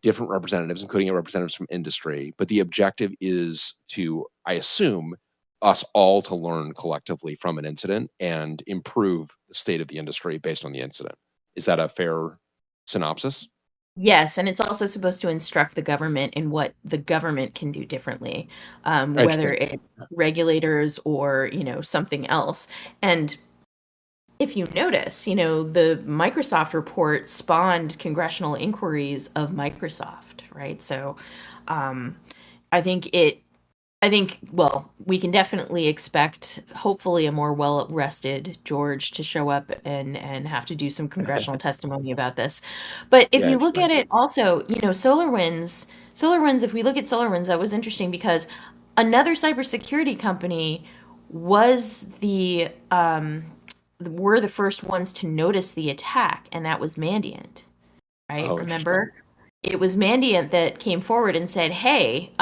different representatives, including representatives from industry. But the objective is to, I assume, us all to learn collectively from an incident and improve the state of the industry based on the incident. Is that a fair synopsis? Yes, and it's also supposed to instruct the government in what the government can do differently, whether it's regulators or, something else. And if you notice, the Microsoft report spawned congressional inquiries of Microsoft, right? So I think, well, we can definitely expect, hopefully, a more well-rested George to show up and have to do some congressional testimony about this. But if you look at it also, SolarWinds, if we look at SolarWinds, that was interesting because another cybersecurity company were the first ones to notice the attack, and that was Mandiant, right? Oh, remember? It was Mandiant that came forward and said, hey,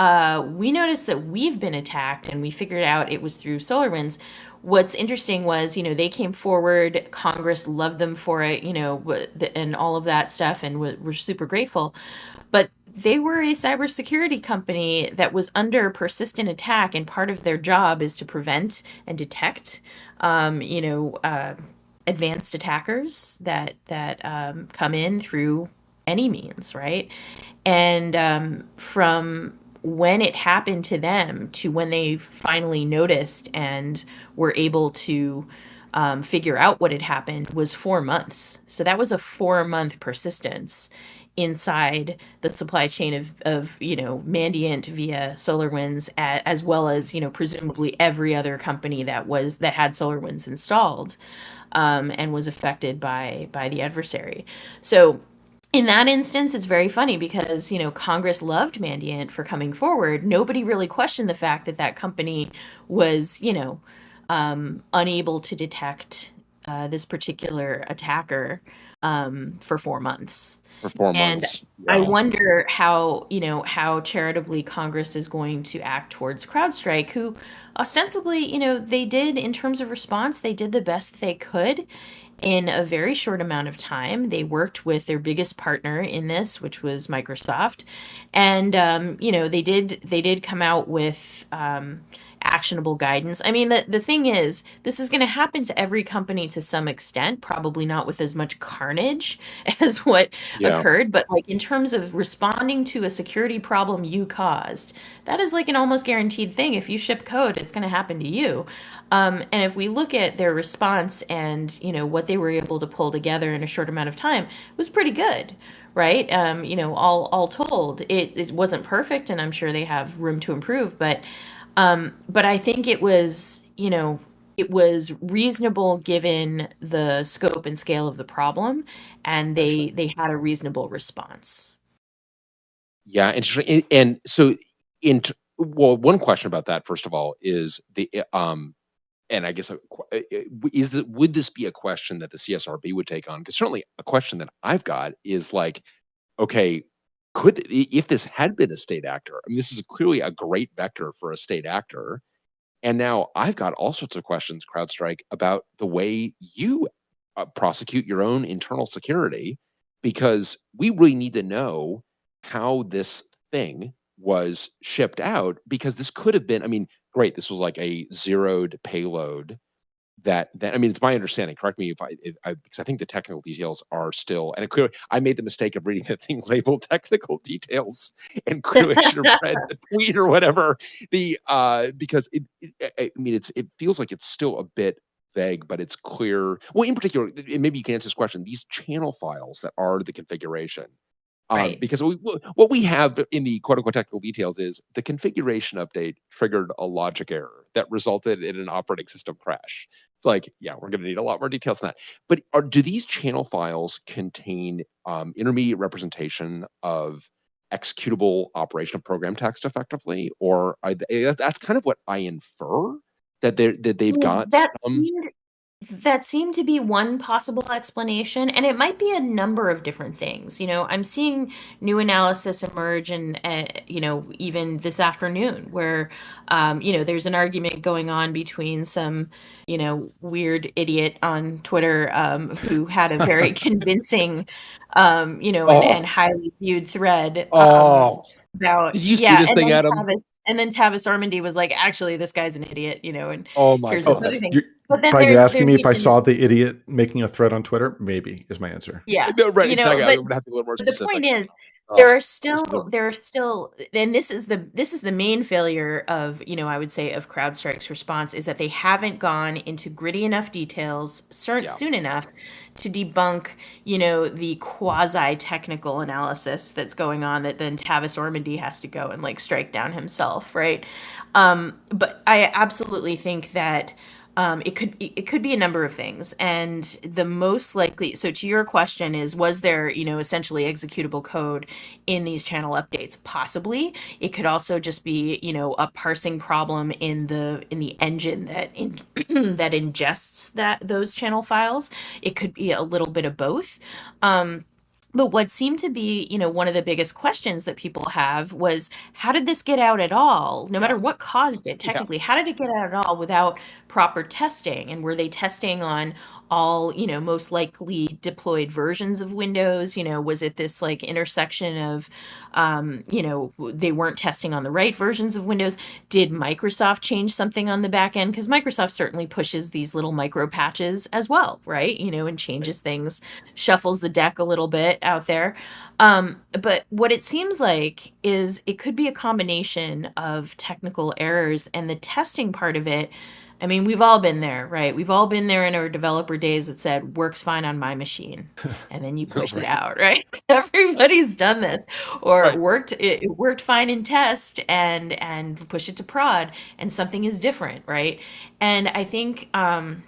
we noticed that we've been attacked, and we figured out it was through SolarWinds. What's interesting was, they came forward, Congress loved them for it, and all of that stuff, and we're super grateful. But they were a cybersecurity company that was under persistent attack, and part of their job is to prevent and detect, advanced attackers that come in through any means, right? And from when it happened to them to when they finally noticed and were able to figure out what had happened was 4 months. So that was a 4-month persistence inside the supply chain of Mandiant via SolarWinds, as well as presumably every other company that had SolarWinds installed and was affected by the adversary. So in that instance, it's very funny because, Congress loved Mandiant for coming forward. Nobody really questioned the fact that that company was, unable to detect this particular attacker for 4 months. For 4 months. And I wonder how charitably Congress is going to act towards CrowdStrike, who ostensibly, they did, in terms of response, they did the best they could in a very short amount of time. They worked with their biggest partner in this, which was Microsoft, and they did come out with actionable guidance. I mean, the thing is, this is going to happen to every company to some extent, probably not with as much carnage as what occurred, but like in terms of responding to a security problem you caused, that is like an almost guaranteed thing. If you ship code, it's going to happen to you. And if we look at their response and, what they were able to pull together in a short amount of time, it was pretty good, right? All told, it wasn't perfect, and I'm sure they have room to improve, but I think it was, it was reasonable given the scope and scale of the problem, and they had a reasonable response. Yeah, interesting. And so Well, one question about that, first of all, is and I guess would this be a question that the CSRB would take on? Because certainly a question that I've got is like, okay, if this had been a state actor, I mean, this is clearly a great vector for a state actor. And now I've got all sorts of questions, CrowdStrike, about the way you prosecute your own internal security, because we really need to know how this thing was shipped out, because this could have been, I mean, great, this was like a zeroed payload that I mean, it's my understanding. Correct me if I because I think the technical details are still, and clearly I made the mistake of reading that thing labeled technical details, and clearly I should have read the tweet or whatever. Because I mean, it feels like it's still a bit vague, but it's clear. Well, in particular, and maybe you can answer this question: these channel files that are the configuration. Right. Because what we have in the quote unquote technical details is the configuration update triggered a logic error that resulted in an operating system crash. It's like, yeah, we're going to need a lot more details than that. But do these channel files contain intermediate representation of executable operation of program text effectively? Or that's kind of what I infer, that they've got some. That seemed to be one possible explanation, and it might be a number of different things. I'm seeing new analysis emerge, and even this afternoon, where there's an argument going on between some weird idiot on Twitter who had a very convincing and highly viewed thread about Did you see this and thing, then Adam? Tavis Ormandy was like, actually, this guy's an idiot, and Oh my here's God. this other thing. But then Brian, you're asking me if I even, saw the idiot making a thread on Twitter? Maybe is my answer. yeah, No, right, exactly. but I'm gonna have to be a little more the specific. point is, Ugh, there are still, and this is the main failure of, I would say, of CrowdStrike's response, is that they haven't gone into gritty enough details soon enough to debunk, the quasi technical analysis that's going on, that then Tavis Ormandy has to go and like strike down himself, right? But I absolutely think that it could be a number of things, and the most likely. So to your question is, was there essentially executable code in these channel updates? Possibly. It could also just be a parsing problem in the engine that that ingests those channel files. It could be a little bit of both. But what seemed to be, one of the biggest questions that people have was, how did this get out at all? No matter what caused it, technically, how did it get out at all without proper testing? And were they testing on all, most likely deployed versions of Windows? Was it this like intersection of, they weren't testing on the right versions of Windows? Did Microsoft change something on the back end? Because Microsoft certainly pushes these little micro patches as well, right? And changes things, shuffles the deck a little bit out there. But what it seems like is it could be a combination of technical errors, and the testing part of it. I mean, we've all been there, right? We've all been there in our developer days that said, works fine on my machine. And then you push it out, right? Everybody's done this. Or it worked fine in test, and push it to prod, and something is different, right? And I think there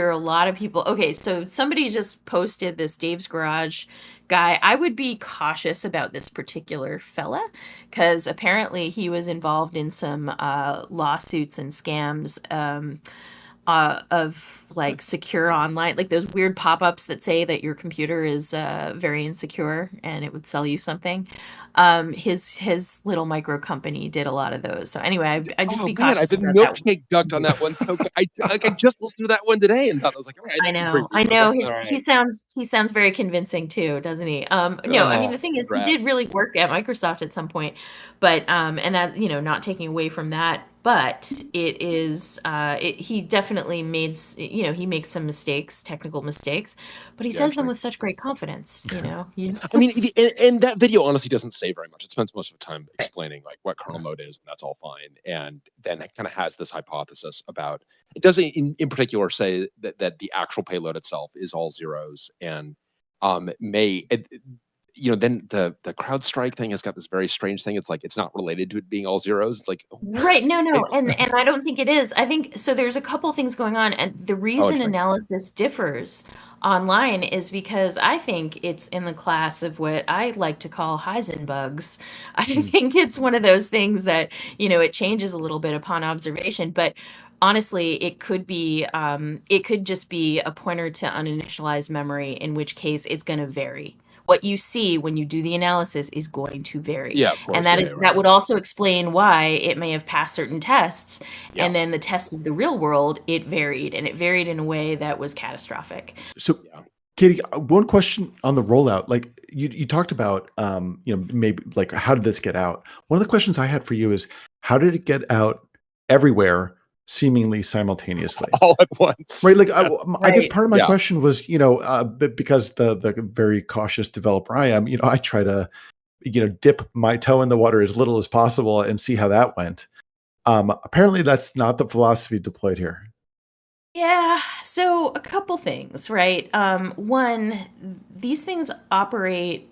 are a lot of people. Okay, so somebody just posted this Dave's Garage guy. I would be cautious about this particular fella, because apparently he was involved in some lawsuits and scams of like secure online, like those weird pop-ups that say that your computer is very insecure and it would sell you something. His little micro company did a lot of those. So anyway, I just be cautious. I've been about that. milkshake ducked on that one. So I just listened to that one today and thought, I was like, all right, that's pretty I know. reasonable. All He sounds very convincing too, doesn't he? No, I mean, the thing is, he Brad. did really work at Microsoft at some point, but and that, not taking away from that, but it is he definitely he makes some mistakes, technical mistakes, but he says them with such great confidence. I mean, and that video honestly doesn't say very much. It spends most of the time explaining like what kernel mode is, and that's all fine. And then it kind of has this hypothesis about, it doesn't in particular say that the actual payload itself is all zeros, and then the CrowdStrike thing has got this very strange thing. It's like it's not related to it being all zeros. It's like Right. No. And I don't think it is. I think so there's a couple things going on, and the reason interesting. analysis differs online is because I think it's in the class of what I like to call Heisenbugs. I think it's one of those things that, it changes a little bit upon observation, but honestly, it could just be a pointer to uninitialized memory, in which case it's going to vary. What you see when you do the analysis is going to vary. Yeah, of course. And that Yeah, is right. that would also explain why it may have passed certain tests, Yeah. and then the test of the real world, it varied, and it varied in a way that was catastrophic. So, Katie, one question on the rollout. Like you talked about, maybe like how did this get out? One of the questions I had for you is how did it get out everywhere, seemingly simultaneously, all at once? Right. Like I guess Right. part of my question was, because the very cautious developer I am, I try to, dip my toe in the water as little as possible and see how that went. Apparently, that's not the philosophy deployed here. Yeah, so a couple things, right? One, these things operate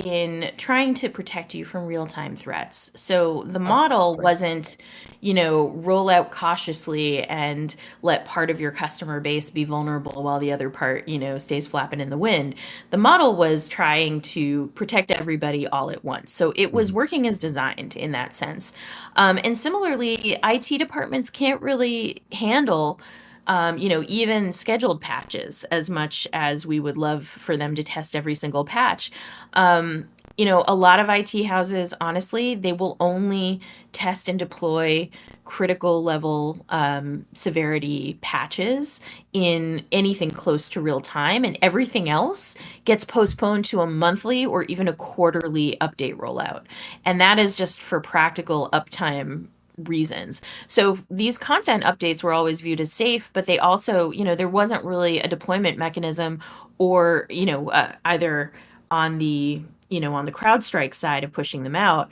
in trying to protect you from real-time threats. So the model wasn't, roll out cautiously and let part of your customer base be vulnerable while the other part, stays flapping in the wind. The model was trying to protect everybody all at once. So it was working as designed in that sense. And similarly, IT departments can't really handle even scheduled patches as much as we would love for them to test every single patch. A lot of IT houses, honestly, they will only test and deploy critical level severity patches in anything close to real time, and everything else gets postponed to a monthly or even a quarterly update rollout. And that is just for practical uptime reasons. So these content updates were always viewed as safe, but they also, there wasn't really a deployment mechanism or, either on the, on the CrowdStrike side of pushing them out,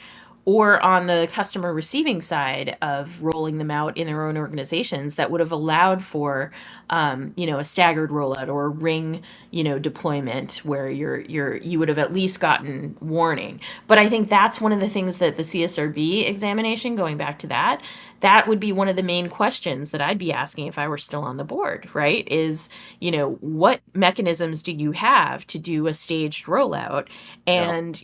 or on the customer receiving side of rolling them out in their own organizations that would have allowed for, a staggered rollout or a ring, deployment where you would have at least gotten warning. But I think that's one of the things that the CSRB examination, going back to that would be one of the main questions that I'd be asking if I were still on the board, right? Is, what mechanisms do you have to do a staged rollout? And,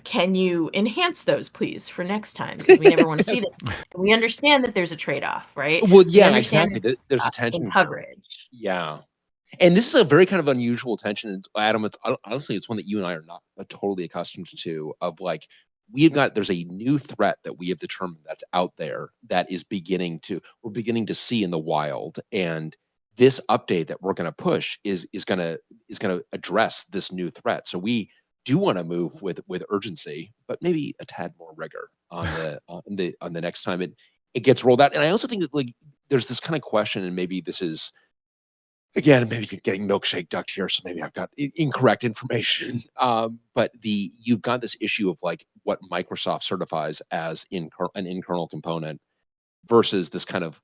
can you enhance those, please, for next time? Because we never want to see this. We understand that there's a trade-off, right? Well, We yeah, understand exactly. There's a tension in here. coverage. Yeah. And this is a very kind of unusual tension. And Adam, honestly, it's one that you and I are not totally accustomed to, of like, there's a new threat that we have determined that's out there that we're beginning to see in the wild. And this update that we're going to push is going to address this new threat. So we do want to move with urgency, but maybe a tad more rigor on the next time it gets rolled out. And I also think that like there's this kind of question, and maybe this is, again, maybe getting milkshake ducked here, so maybe I've got incorrect information. But you've got this issue of like what Microsoft certifies as an in-kernel component versus this kind of,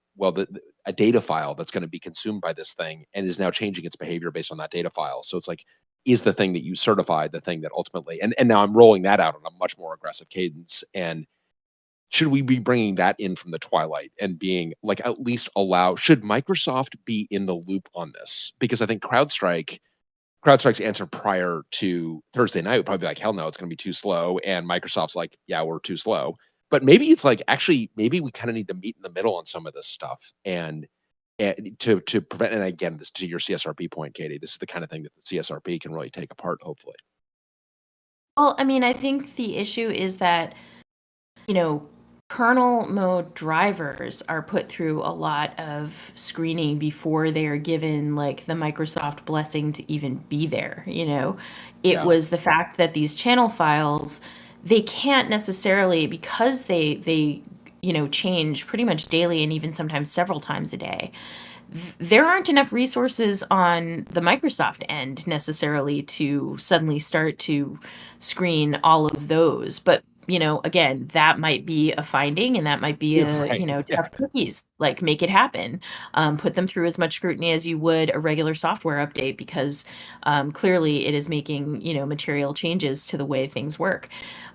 a data file that's going to be consumed by this thing and is now changing its behavior based on that data file. So it's like, is the thing that you certify the thing that ultimately, and now I'm rolling that out on a much more aggressive cadence, and should we be bringing that in from the twilight and being like, at least should Microsoft be in the loop on this? Because I think CrowdStrike's answer prior to Thursday night would probably be like, hell no, it's going to be too slow. And Microsoft's like, yeah, we're too slow. But maybe it's like, actually, maybe we kind of need to meet in the middle on some of this stuff and to prevent, and again, this to your CSRP point, Katie, this is the kind of thing that the CSRP can really take apart, hopefully. Well, I mean, I think the issue is that, kernel mode drivers are put through a lot of screening before they are given like the Microsoft blessing to even be there. It was the fact that these channel files, they can't necessarily, because they change pretty much daily and even sometimes several times a day. There aren't enough resources on the Microsoft end necessarily to suddenly start to screen all of those. But again, that might be a finding, and that might be Right. tough cookies, like make it happen. Put them through as much scrutiny as you would a regular software update, because clearly it is making, material changes to the way things work.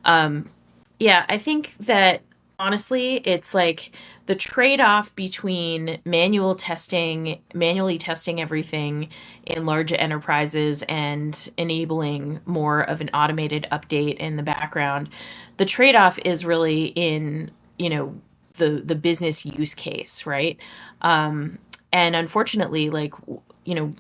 Yeah, I think that honestly, it's like the trade-off between manually testing everything in large enterprises and enabling more of an automated update in the background. The trade-off is really in, the business use case, right? And unfortunately, like,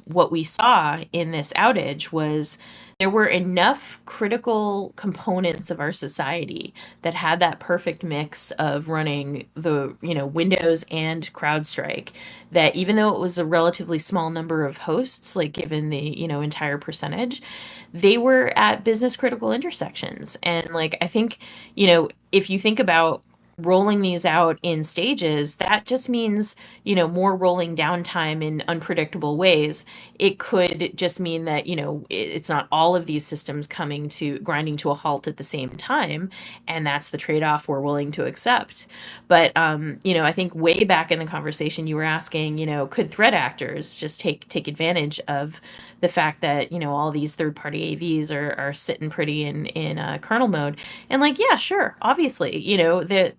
what we saw in this outage was there were enough critical components of our society that had that perfect mix of running the, Windows and CrowdStrike, that even though it was a relatively small number of hosts, like given the, entire percentage, they were at business critical intersections. And like, I think, if you think about rolling these out in stages, that just means, more rolling downtime in unpredictable ways. It could just mean that, it's not all of these systems grinding to a halt at the same time. And that's the trade-off we're willing to accept. But, I think way back in the conversation, you were asking, could threat actors just take advantage of the fact that, all these third-party AVs are sitting pretty in kernel mode? And like, yeah, sure, obviously, that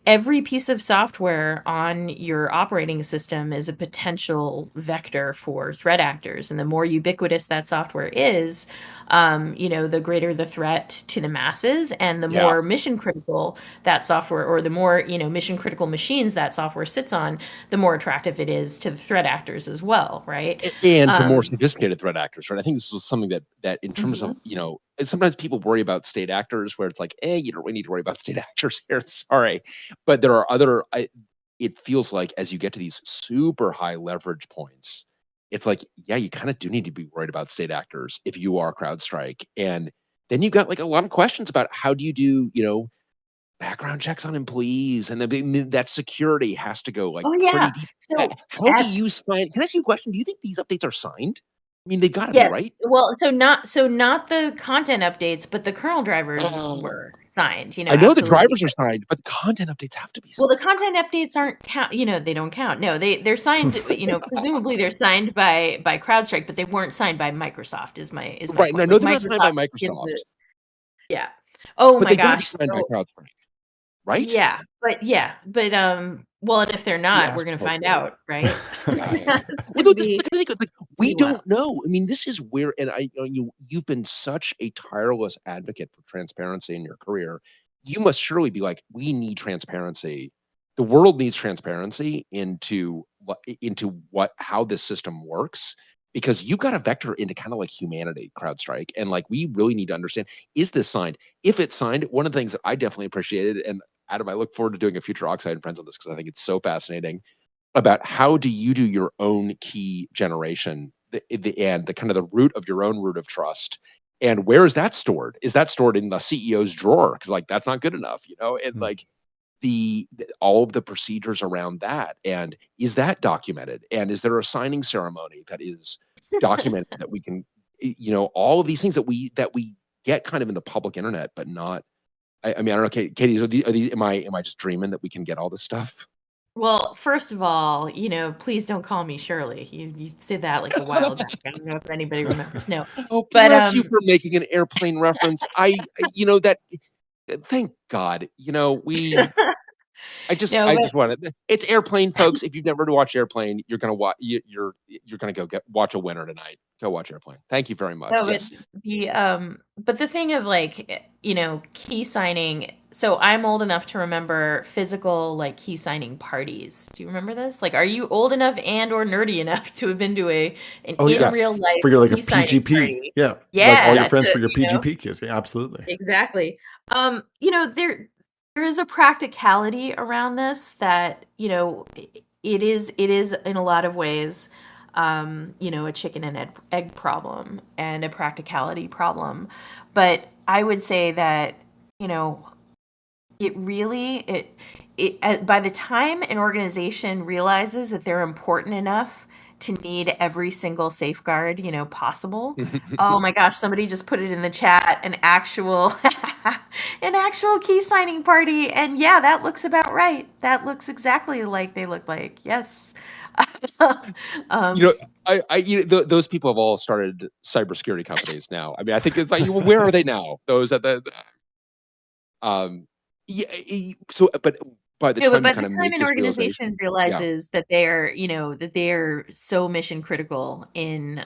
every piece of software on your operating system is a potential vector for threat actors. And the more ubiquitous that software is, the greater the threat to the masses, and the Yeah. more mission critical that software, or the more, mission critical machines that software sits on, the more attractive it is to the threat actors as well, right? And to more sophisticated threat actors, right? I think this was something that in terms of, Mhm. and sometimes people worry about state actors where it's like, you don't really need to worry about state actors here. Sorry. But there are it feels like as you get to these super high leverage points, it's like, yeah, you kind of do need to be worried about state actors if you are CrowdStrike. And then you've got like a lot of questions about how do you do, background checks on employees, and that security has to go like Oh pretty yeah. deep. So How do at you sign? Can I ask you a question? Do you think these updates are signed? I mean, they got to be, Yes. right? Well, so not the content updates, but the kernel drivers Oh, were signed, I know the absolutely. drivers are signed, but the content updates have to be Well, signed. the content updates aren't count, they don't count. No, they're signed, presumably they're signed by CrowdStrike, but they weren't signed by Microsoft is my Right? And I point. know Like they're not signed by Microsoft gives Microsoft, the yeah. Oh but my they got to be gosh. signed by So CrowdStrike, right? yeah, but well, and if they're not, Yes, we're gonna find hopefully. out, right? Yeah. It's Well, gonna no, this be but I think like we pretty wild. don't know. I mean, this is where, and you've been such a tireless advocate for transparency in your career. You must surely be like, we need transparency. The world needs transparency into how this system works, because you've got a vector into kind of like humanity, CrowdStrike, and like we really need to understand, is this signed? If it's signed, one of the things that I definitely appreciated, and Adam, I look forward to doing a future Oxide and Friends on this because I think it's so fascinating about how do you do your own key generation, and the kind of the root of your own root of trust, and where is that stored? Is that stored in the CEO's drawer? Because like that's not good enough, and like all of the procedures around that, and is that documented, and is there a signing ceremony that is documented that we can, all of these things that we get kind of in the public internet, but not. I mean, I don't know, Katie, am I just dreaming that we can get all this stuff? Well, first of all, please don't call me Shirley. You said that like a while back. I don't know if anybody remembers. No, Oh, but bless you for making an airplane reference. That. Thank God. no, I but just wanted. It's Airplane, folks. If you've never watched Airplane, you're gonna watch. You're gonna go watch a winner tonight. Go watch Airplane. Thank you very much. no, but Yes. the thing of like, key signing. So I'm old enough to remember physical like key signing parties. Do you remember this? Like, are you old enough and or nerdy enough to have been to an Oh in yeah, Yes. real life for your like a key signing PGP, party? yeah, like all your Yeah, friends to for your PGP kids, yeah, absolutely. exactly. There is a practicality around this that, it is in a lot of ways, a chicken and egg problem and a practicality problem. But I would say that, you know, it really by the time an organization realizes that they're important enough to need every single safeguard, possible. Oh my gosh, somebody just put it in the chat, an actual an actual key signing party, and yeah, that looks about right. That looks exactly like they look like. Yes. You um, know, those people have all started cybersecurity companies now. I mean, I think it's like, where are they now? Those at the yeah. So, but by the No, but time you by kind the of time make an this realization, organization yeah, realizes that they are, that they are so mission critical in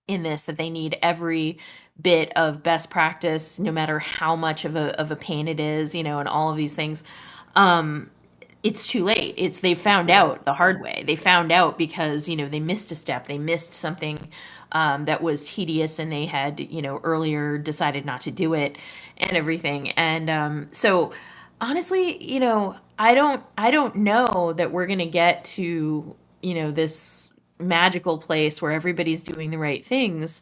this, that they need every bit of best practice, no matter how much of a pain it is, and all of these things, um, it's too late. They it's found too late. out the hard way. They found out because, they missed a step. They missed something that was tedious, and they had, earlier decided not to do it and everything. And so honestly, I don't know that we're going to get to, this magical place where everybody's doing the right things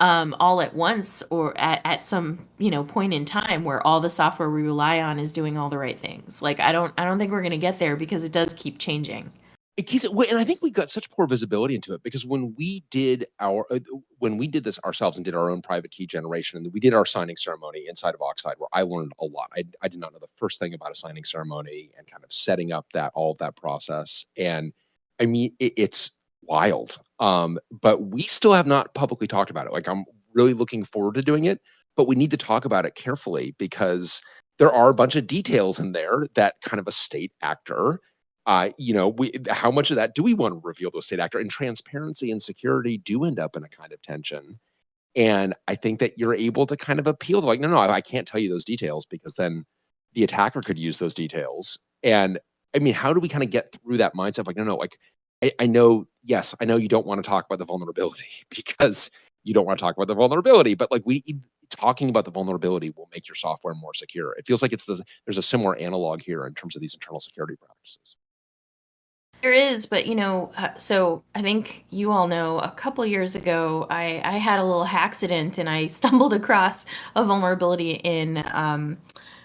all at once, or at some point in time where all the software we rely on is doing all the right things. Like I don't think we're going to get there, because it does keep changing. It keeps it, and I think we got such poor visibility into it because when we did this ourselves and did our own private key generation, and we did our signing ceremony inside of Oxide, where I learned a lot. I did not know the first thing about a signing ceremony and kind of setting up all of that process. And I mean, it's wild. But we still have not publicly talked about it. Like, I'm really looking forward to doing it, but we need to talk about it carefully because there are a bunch of details in there that kind of a state actor, how much of that do we want to reveal to a state actor? And transparency and security do end up in a kind of tension. And I think that you're able to kind of appeal to, like, no, I can't tell you those details because then the attacker could use those details. And I mean, how do we kind of get through that mindset? Like, no, like, I know, yes, I know you don't want to talk about the vulnerability because you don't want to talk about the vulnerability, but like, talking about the vulnerability will make your software more secure. It feels like there's a similar analog here in terms of these internal security practices. There is, but so I think you all know, a couple years ago, I had a little accident, and I stumbled across a vulnerability in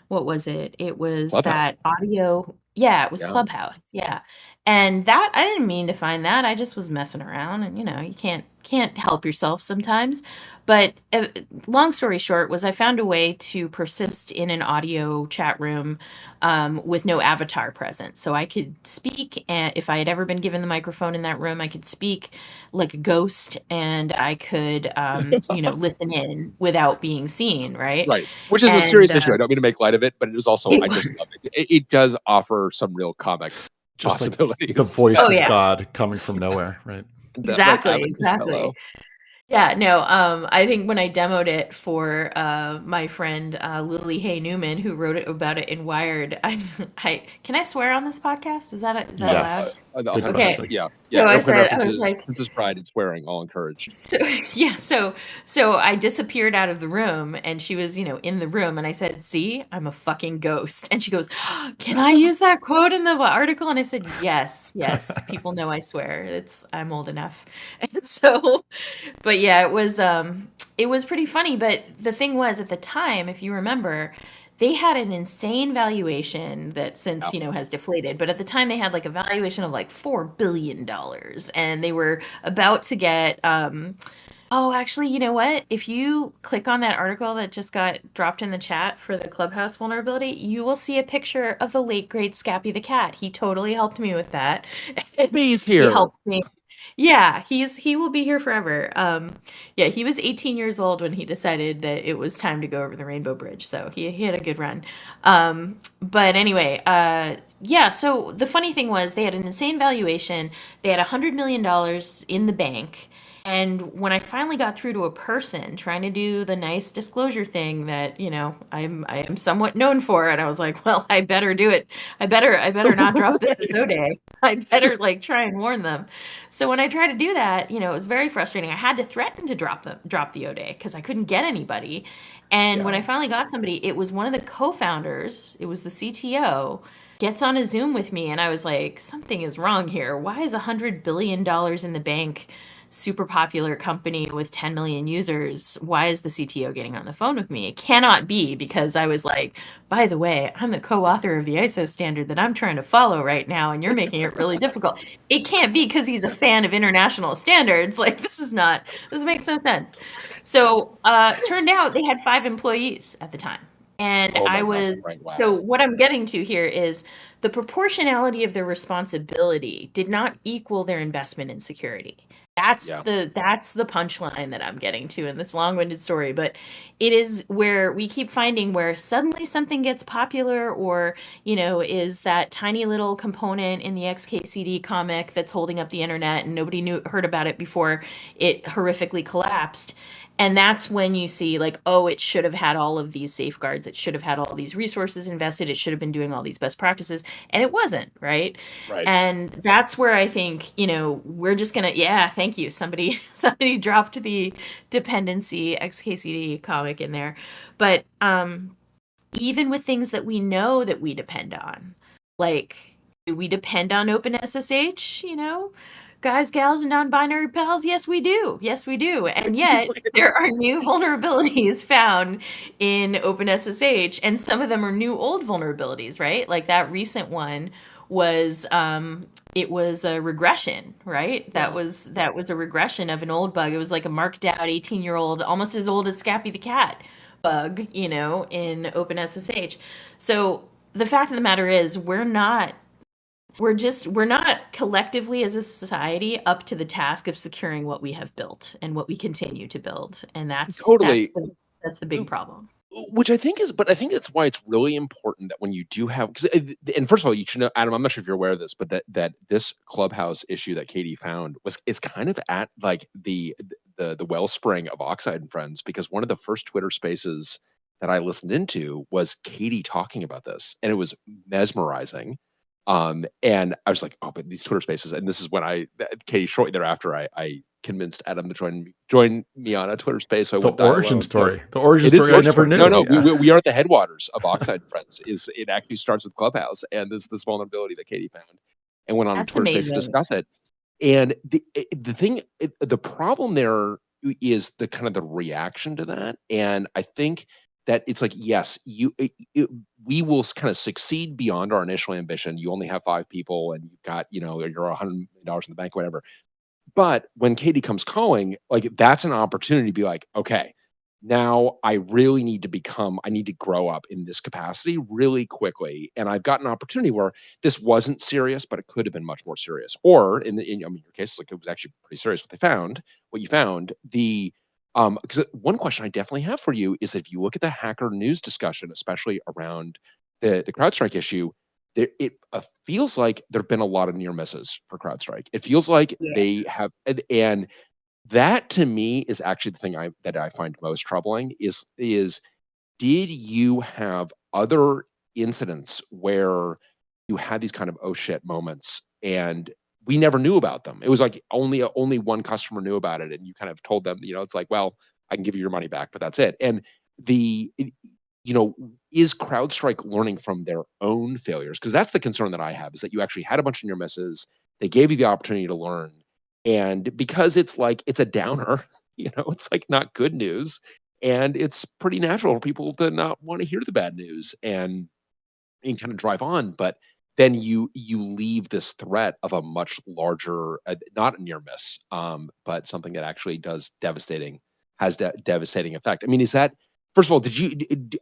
what was it? It was Clubhouse. that audio. Yeah, it was Yeah. Clubhouse. Yeah. And that, I didn't mean to find that. I just was messing around, and you can't help yourself sometimes. But long story short was, I found a way to persist in an audio chat room with no avatar present. So I could speak, and if I had ever been given the microphone in that room, I could speak like a ghost, and I could listen in without being seen, right? Right. Which is a And serious issue. I don't mean to make light of it, but it is also, it I just love it. It does offer some real comic Just like possibilities. the voice Oh of yeah, God coming from nowhere, right? Right. exactly, Like this exactly. fellow. Yeah, no, I think when I demoed it for my friend Lily Hay Newman, who wrote about it in Wired, I can I swear on this podcast? Is that allowed? Yes. Good 100%. Okay. question. Yeah. So Yeah. I Airplane said, I was references, like, Princess Bride, and swearing, all encouraged. so yeah, so I disappeared out of the room, and she was, in the room, and I said, "See, I'm a fucking ghost." And she goes, "Can I use that quote in the article?" And I said, "Yes, yes. People know I swear. I'm old enough." And so, but yeah, it was pretty funny. But the thing was, at the time, if you remember, they had an insane valuation that since, Yeah. has deflated. But at the time, they had like a valuation of like $4 billion, and they were about to get. Oh, actually, you know what? If you click on that article that just got dropped in the chat for the Clubhouse vulnerability, you will see a picture of the late great Scabby the cat. He totally helped me with that. And Bees he here. helped me. Yeah, he will be here forever. Yeah, he was 18 years old when he decided that it was time to go over the Rainbow Bridge, so he had a good run. But anyway, yeah. So the funny thing was, they had an insane valuation. They had $100 million in the bank. And when I finally got through to a person trying to do the nice disclosure thing that, I am somewhat known for, and I was like, well, I better do it. I better not drop this as no day. I better like try and warn them. So when I tried to do that, it was very frustrating. I had to threaten to drop the O'Day because I couldn't get anybody. And when Yeah. I finally got somebody, it was one of the co-founders. It was the CTO. Gets on a Zoom with me, and I was like, something is wrong here. Why is $100 billion in the bank? Super popular company with 10 million users. Why is the CTO getting on the phone with me? It cannot be, because I was like, by the way, I'm the co-author of the ISO standard that I'm trying to follow right now, and you're making it really difficult. It can't be because he's a fan of international standards. Like, this makes no sense. So turned out they had 5 employees at the time. And Oh I my gosh, was, right. so Wow. what I'm getting to here is the proportionality of their responsibility did not equal their investment in security. Yeah. That's the punchline that I'm getting to in this long-winded story. But it is where we keep finding where suddenly something gets popular, or, is that tiny little component in the XKCD comic that's holding up the internet and nobody heard about it before it horrifically collapsed. And that's when you see, like, oh, it should have had all of these safeguards. It should have had all these resources invested. It should have been doing all these best practices. And it wasn't, right? Right. And that's where I think, we're just gonna, yeah, thank you. Somebody somebody dropped the dependency XKCD comic in there. But even with things that we know that we depend on, like, do we depend on OpenSSH? Guys, gals, and non-binary pals, yes, we do. Yes, we do. And yet, there are new vulnerabilities found in OpenSSH, and some of them are new old vulnerabilities, right? Like that recent one was it was a regression, right? Yeah. That was a regression of an old bug. It was like a marked out 18-year-old, almost as old as Scapy the cat bug, in OpenSSH. So the fact of the matter is we're not collectively as a society up to the task of securing what we have built and what we continue to build. And Totally. that's the big problem. Which I think is, but I think that's why it's really important that when you do have, because, and first of all, you should know, Adam, I'm not sure if you're aware of this, but that this Clubhouse issue that Katie found is kind of at like the wellspring of Oxide and Friends, because one of the first Twitter spaces that I listened into was Katie talking about this, and it was mesmerizing. And I was like, oh, but these Twitter spaces, and this is when Katie, shortly thereafter, I convinced Adam to join me on a Twitter space. So I The went die origin alone. story. So The origin it is story the I origin never story. knew. No, Yeah. we are at the headwaters of Oxide and Friends. It actually starts with Clubhouse and this vulnerability that Katie found, and went on That's Twitter space to amazing. discuss it. And the problem there is the kind of the reaction to that. And I think that it's like, yes, we will kind of succeed beyond our initial ambition. You only have 5 people, and you've got, you're $100 million in the bank, whatever. But when Katie comes calling, like, that's an opportunity to be like, okay, now I really need to grow up in this capacity really quickly. And I've got an opportunity where this wasn't serious, but it could have been much more serious. Or in your case, like, it was actually pretty serious what you found. Because one question I definitely have for you is, if you look at the hacker news discussion, especially around the CrowdStrike issue, it feels like there have been a lot of near misses for CrowdStrike. It feels like Yeah. they have, and that to me is actually the thing that I find most troubling is did you have other incidents where you had these kind of oh shit moments and we never knew about them? It was like only one customer knew about it, and you kind of told them, it's like, well, I can give you your money back, but that's it. And is CrowdStrike learning from their own failures? Because that's the concern that I have, is that you actually had a bunch of near misses. They gave you the opportunity to learn. And because it's a downer, it's like not good news. And it's pretty natural for people to not want to hear the bad news and kind of drive on. But then you leave this threat of a much larger, not a near miss, but something that actually has devastating effect. I mean, is that, first of all,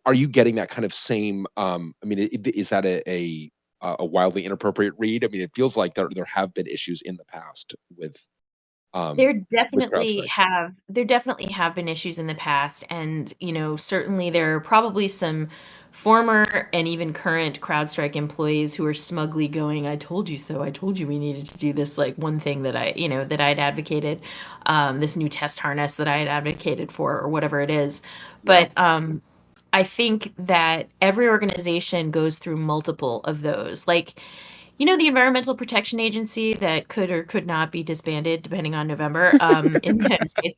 are you getting that kind of same? I mean, is that a wildly inappropriate read? I mean, it feels like there have been issues in the past with There with definitely CrowdStrike. have been issues in the past, and certainly there are probably some former and even current CrowdStrike employees who are smugly going, "I told you so. I told you we needed to do this like one thing that that I'd advocated, this new test harness that I had advocated for, or whatever it is." Yeah. But I think that every organization goes through multiple of those, like, the Environmental Protection Agency that could or could not be disbanded depending on November, in the United States.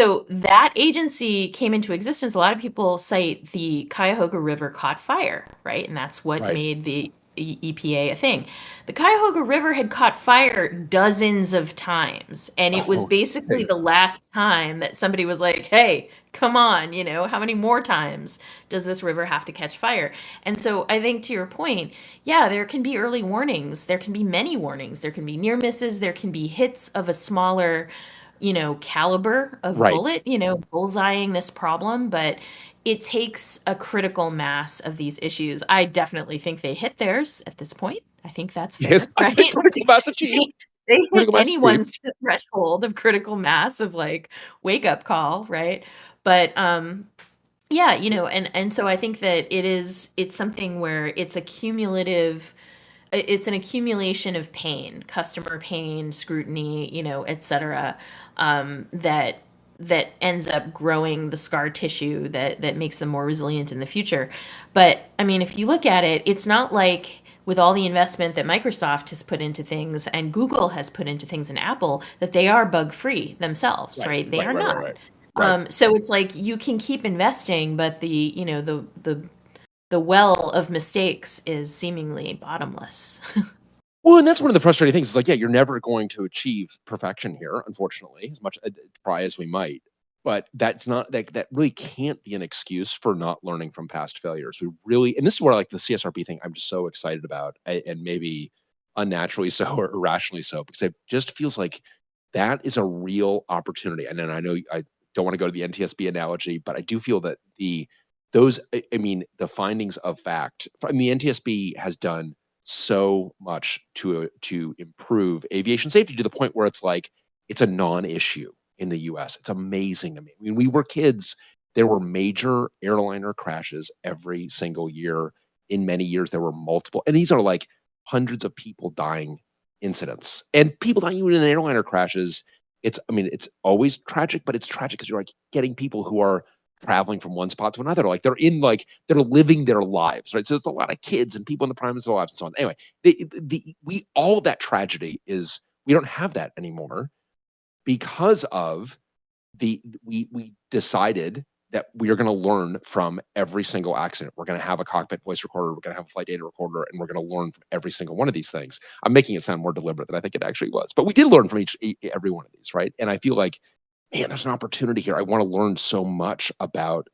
So that agency came into existence. A lot of people cite the Cuyahoga River caught fire, right? And that's what Right. made the EPA a thing. The Cuyahoga River had caught fire dozens of times, and it was Oh, basically the last time that somebody was like, "Hey, come on, how many more times does this river have to catch fire?" And so I think, to your point, yeah, there can be early warnings. There can be many warnings. There can be near misses. There can be hits of a smaller, caliber of Right. bullet, bullseyeing this problem, but it takes a critical mass of these issues. I definitely think they hit theirs at this point. I think that's Yes, fair, right? critical mass achieved. They hit Critical mass achieved. anyone's threshold of critical mass of like wake up call, right? But yeah, and so I think that it's something where it's an accumulation of pain, customer pain, scrutiny, et cetera, that ends up growing the scar tissue that makes them more resilient in the future. But I mean, if you look at it, it's not like with all the investment that Microsoft has put into things and Google has put into things and Apple that they are bug free themselves, right? They are not. Right. So it's like you can keep investing, but the well of mistakes is seemingly bottomless. Well, and that's one of the frustrating things. Is like, yeah, you're never going to achieve perfection here, unfortunately, as much try as we might. But that's not that really can't be an excuse for not learning from past failures. We really, and this is where like the CSRP thing, I'm just so excited about, and maybe unnaturally so or irrationally so, because it just feels like that is a real opportunity. And then I know I don't want to go to the NTSB analogy, but I do feel that the findings of fact. I mean, the NTSB has done so much to improve aviation safety to the point where it's like it's a non-issue in the US. It's amazing to me. I mean, we were kids, there were major airliner crashes every single year. In many years, there were multiple, and these are like hundreds of people dying incidents. And people dying even in airliner crashes, it's always tragic, but it's tragic because you're like getting people who are traveling from one spot to another. Like they're living their lives, right? So there's a lot of kids and people in the prime of their lives and so on. Anyway, all of that tragedy is, we don't have that anymore because of we decided that we are going to learn from every single accident. We're going to have a cockpit voice recorder, we're going to have a flight data recorder, and we're going to learn from every single one of these things. I'm making it sound more deliberate than I think it actually was, but we did learn from every one of these, right? And I feel like, man, there's an opportunity here. I want to learn so much about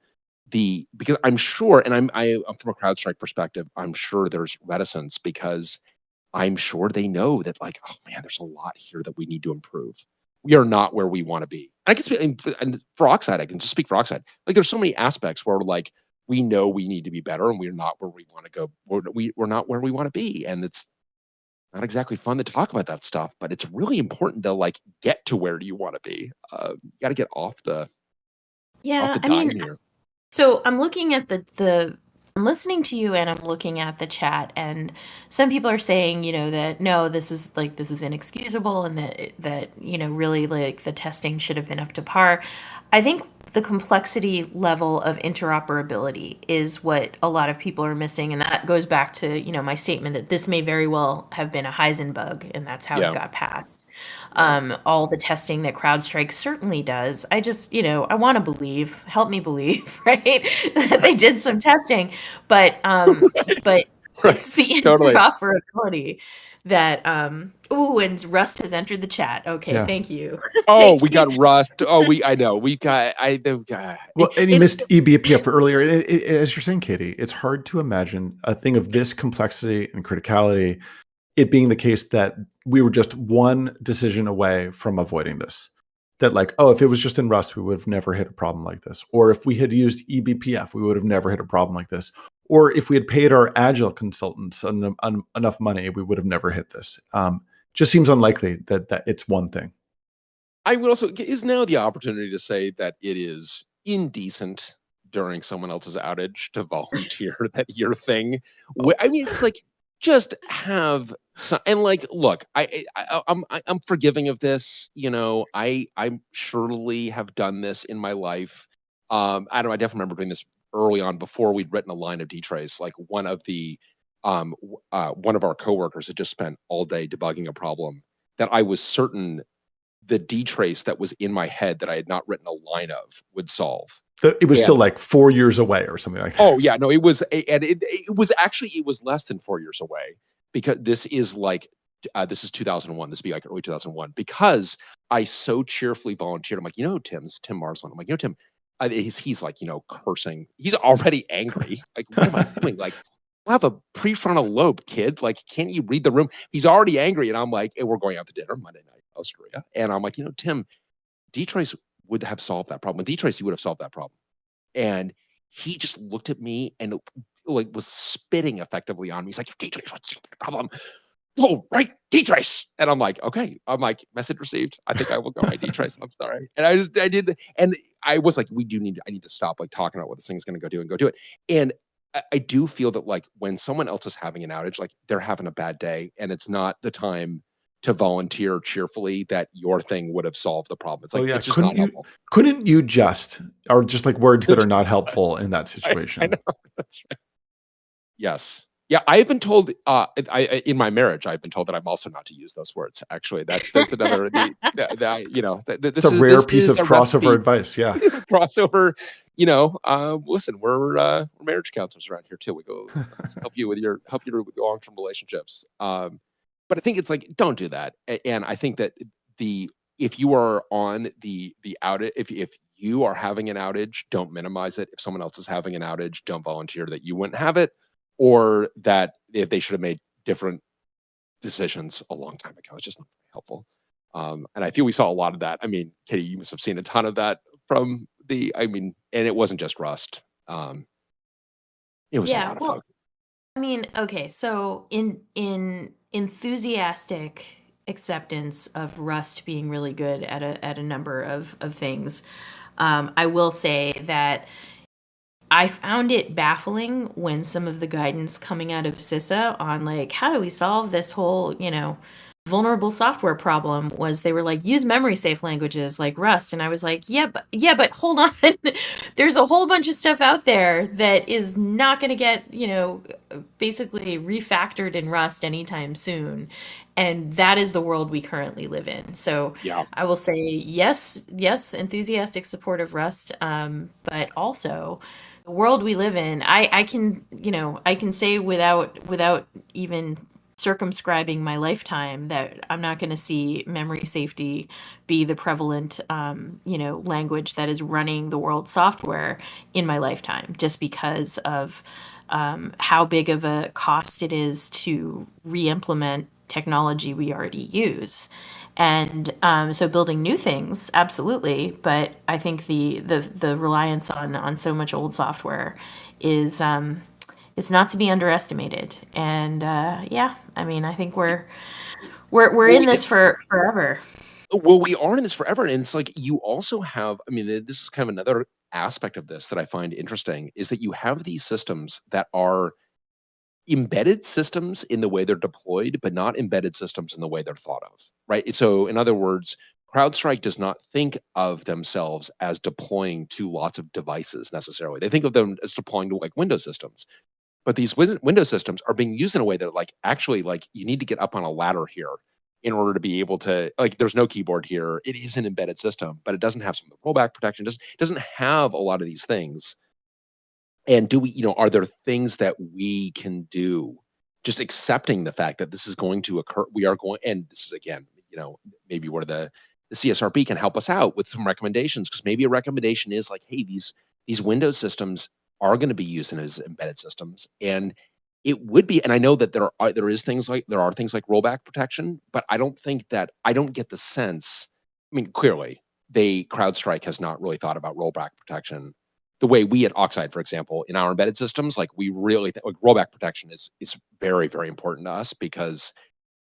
because I'm sure, and I'm from a CrowdStrike perspective, I'm sure there's reticence because I'm sure they know that, like, oh man, there's a lot here that we need to improve. We are not where we want to be. I can speak, and for Oxide, I can just speak for Oxide. Like, there's so many aspects where, like, we know we need to be better, and we're not where we want to go. We're not where we want to be, and it's not exactly fun to talk about that stuff. But it's really important to like get to where you want to be. You got to get off the dime here. So I'm looking at I'm listening to you and I'm looking at the chat, and some people are saying, that no, this is inexcusable, and that really, like, the testing should have been up to par. I think the complexity level of interoperability is what a lot of people are missing, and that goes back to, my statement that this may very well have been a Heisenberg, and that's how it got passed. All the testing that CrowdStrike certainly does. I just, I want to believe, help me believe, right? They did some testing, but it's the interoperability that, and Rust has entered the chat. Okay, thank you. Oh, we got Rust. Oh, I know. We got, well, and you missed eBPF earlier. As you're saying, Katie, it's hard to imagine a thing of this complexity and criticality, it being the case that we were just one decision away from avoiding this. That, like, oh, if it was just in Rust, we would have never hit a problem like this. Or if we had used eBPF, we would have never hit a problem like this. Or if we had paid our Agile consultants enough money, we would have never hit this. Just seems unlikely that it's one thing. I would also, is now the opportunity to say that it is indecent during someone else's outage to volunteer that your thing. I mean, it's like, just have some, and like, look, I'm forgiving of this. I surely have done this in my life. I definitely remember doing this early on before we'd written a line of dtrace. Like one of our coworkers had just spent all day debugging a problem that I was certain the dtrace that was in my head that I had not written a line of would solve. It was still like 4 years away or something like that. Oh yeah, no, it was, and it was less than 4 years away, because this is 2001. This would be like early 2001, because I so cheerfully volunteered. I'm like, Tim Marsland. I'm like, Tim, he's like, cursing. He's already angry. Like, what am I doing? Like, I have a prefrontal lobe, kid. Like, can't you read the room? He's already angry, and I'm like, and we're going out to dinner Monday night, Austria, and I'm like, Tim, Detroit would have solved that problem. With Detroit, you would have solved that problem. And he just looked at me and like was spitting effectively on me. He's like, Detroit, what's the problem? Oh, right, D-Trace. And I'm like, okay. I'm like, message received. I think I will go right D-Trace. I'm sorry. And I did. And I was like, I need to stop like talking about what this thing's going to go do and go do it. And I do feel that like when someone else is having an outage, like they're having a bad day and it's not the time to volunteer cheerfully that your thing would have solved the problem. It's like, it's just not helpful. Couldn't you just, or just like words that are not helpful in that situation? I know. That's right. Yes. Yeah, I've been told in my marriage, I've been told that I'm also not to use those words. Actually, that's another It's a rare piece of crossover advice. Yeah, crossover. Listen, we're marriage counselors around here too. We go help you with your long-term relationships. But I think it's like, don't do that. And I think that if you are on the outage, if you are having an outage, don't minimize it. If someone else is having an outage, don't volunteer that you wouldn't have it. Or that if they should have made different decisions a long time ago. It's just not very helpful. And I feel we saw a lot of that. I mean, Katie, you must have seen a ton of that from and it wasn't just Rust. It was a lot of folks. I mean, okay, so in enthusiastic acceptance of Rust being really good at a number of things, I will say that I found it baffling when some of the guidance coming out of CISA on like, how do we solve this whole, vulnerable software problem was they were like, use memory safe languages like Rust. And I was like, yeah, but hold on. There's a whole bunch of stuff out there that is not going to get, basically refactored in Rust anytime soon. And that is the world we currently live in. So yeah. I will say, yes, enthusiastic support of Rust, but also the world we live in, I can say without even circumscribing my lifetime that I'm not going to see memory safety be the prevalent language that is running the world's software in my lifetime, just because of how big of a cost it is to re-implement technology we already use. And so building new things, absolutely, but I think the reliance on so much old software is it's not to be underestimated. And I mean, I think we're in this for forever. Well, we are in this forever, and it's like you also have. I mean, this is kind of another aspect of this that I find interesting is that you have these systems that are embedded systems in the way they're deployed, but not embedded systems in the way they're thought of, right? So in other words, CrowdStrike does not think of themselves as deploying to lots of devices necessarily. They think of them as deploying to like Windows systems. But these Windows systems are being used in a way that like actually like you need to get up on a ladder here in order to be able to, like, there's no keyboard here. It is an embedded system, but it doesn't have some of the rollback protection, doesn't have a lot of these things. And do we, are there things that we can do, just accepting the fact that this is going to occur? We are going, and this is again, maybe where the CSRB can help us out with some recommendations, because maybe a recommendation is like, hey, these Windows systems are going to be used as embedded systems, and it would be. And I know that there are things like rollback protection, but I don't get the sense. I mean, clearly, CrowdStrike has not really thought about rollback protection the way we at Oxide, for example, in our embedded systems, like we really think like rollback protection is very, very important to us, because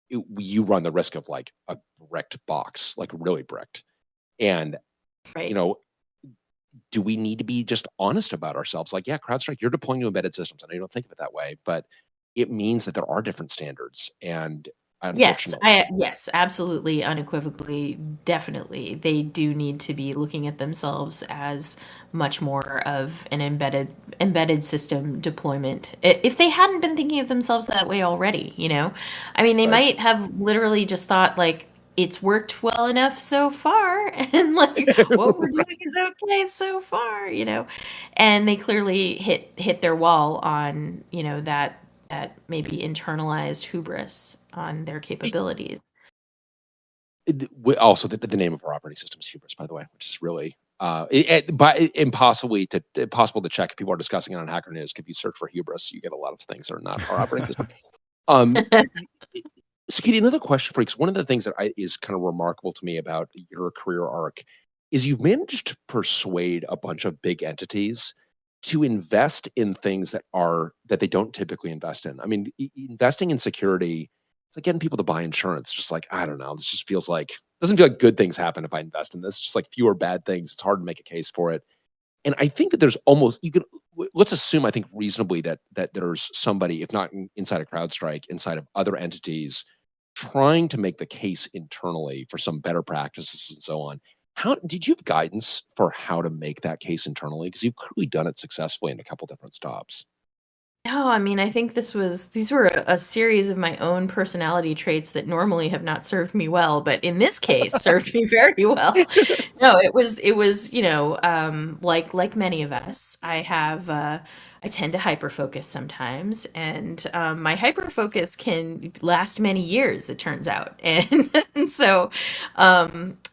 you run the risk of like a bricked box, like really bricked. And, right. Do we need to be just honest about ourselves? Like, yeah, CrowdStrike, you're deploying to embedded systems. I know you don't think of it that way, but it means that there are different standards. And yes, absolutely, unequivocally, definitely, they do need to be looking at themselves as much more of an embedded system deployment. If they hadn't been thinking of themselves that way already, I mean, they might have literally just thought like, it's worked well enough so far, and like what we're doing is okay so far, and they clearly hit their wall on that maybe internalized hubris on their capabilities. Also, the name of our operating system is hubris, by the way, which is really impossible to check. If people are discussing it on Hacker News, if you search for hubris, you get a lot of things that are not our operating system. So, Katie, another question for you, because one of the things that is kind of remarkable to me about your career arc is you've managed to persuade a bunch of big entities to invest in things that they don't typically invest in. I mean, investing in security, it's like getting people to buy insurance. Just like, I don't know, this just feels like doesn't feel like good things happen if I invest in this. It's just like fewer bad things. It's hard to make a case for it. And I think that there's almost let's assume I think reasonably that there's somebody, if not inside of CrowdStrike, inside of other entities, trying to make the case internally for some better practices and so on. How did you have guidance for how to make that case internally? Because you've clearly done it successfully in a couple different stops. No, I mean, I think these were a series of my own personality traits that normally have not served me well, but in this case served me very well. No, it was, like many of us, I tend to hyper focus sometimes, and my hyper focus can last many years, it turns out. And so,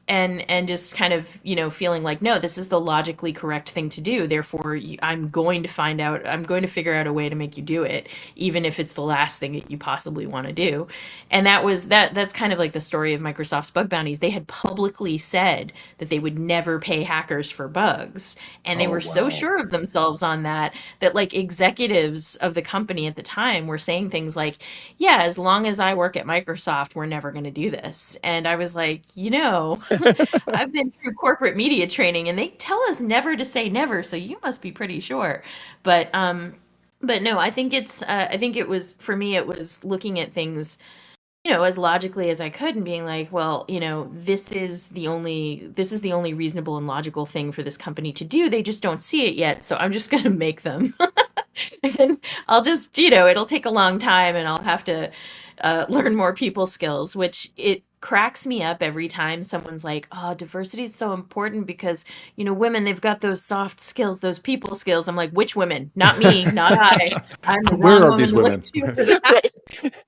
and just kind of, feeling like, no, this is the logically correct thing to do. Therefore, I'm going to I'm going to figure out a way to make you do it, even if it's the last thing that you possibly want to do. And that's kind of like the story of Microsoft's bug bounties. They had publicly said that they would never pay hackers for bugs. And they Oh were so wow. sure of themselves on that, that like executives of the company at the time were saying things like, yeah, as long as I work at Microsoft, we're never going to do this. And I was like, I've been through corporate media training and they tell us never to say never, so you must be pretty sure. But no, I think it was for me it was looking at things, as logically as I could and being like, well, this is the only reasonable and logical thing for this company to do. They just don't see it yet, so I'm just going to make them. And I'll just, it'll take a long time and I'll have to learn more people skills, which it cracks me up every time someone's like, oh, diversity is so important because, women, they've got those soft skills, those people skills. I'm like, which women? Not me, not I. I'm the Where wrong are woman these to look women? to for that.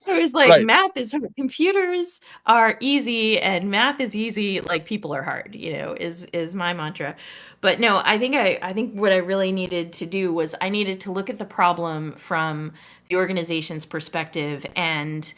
I was like, Right. math is hard. Computers are easy and math is easy. Like people are hard, is my mantra. But no, I think what I really needed to do was I needed to look at the problem from the organization's perspective and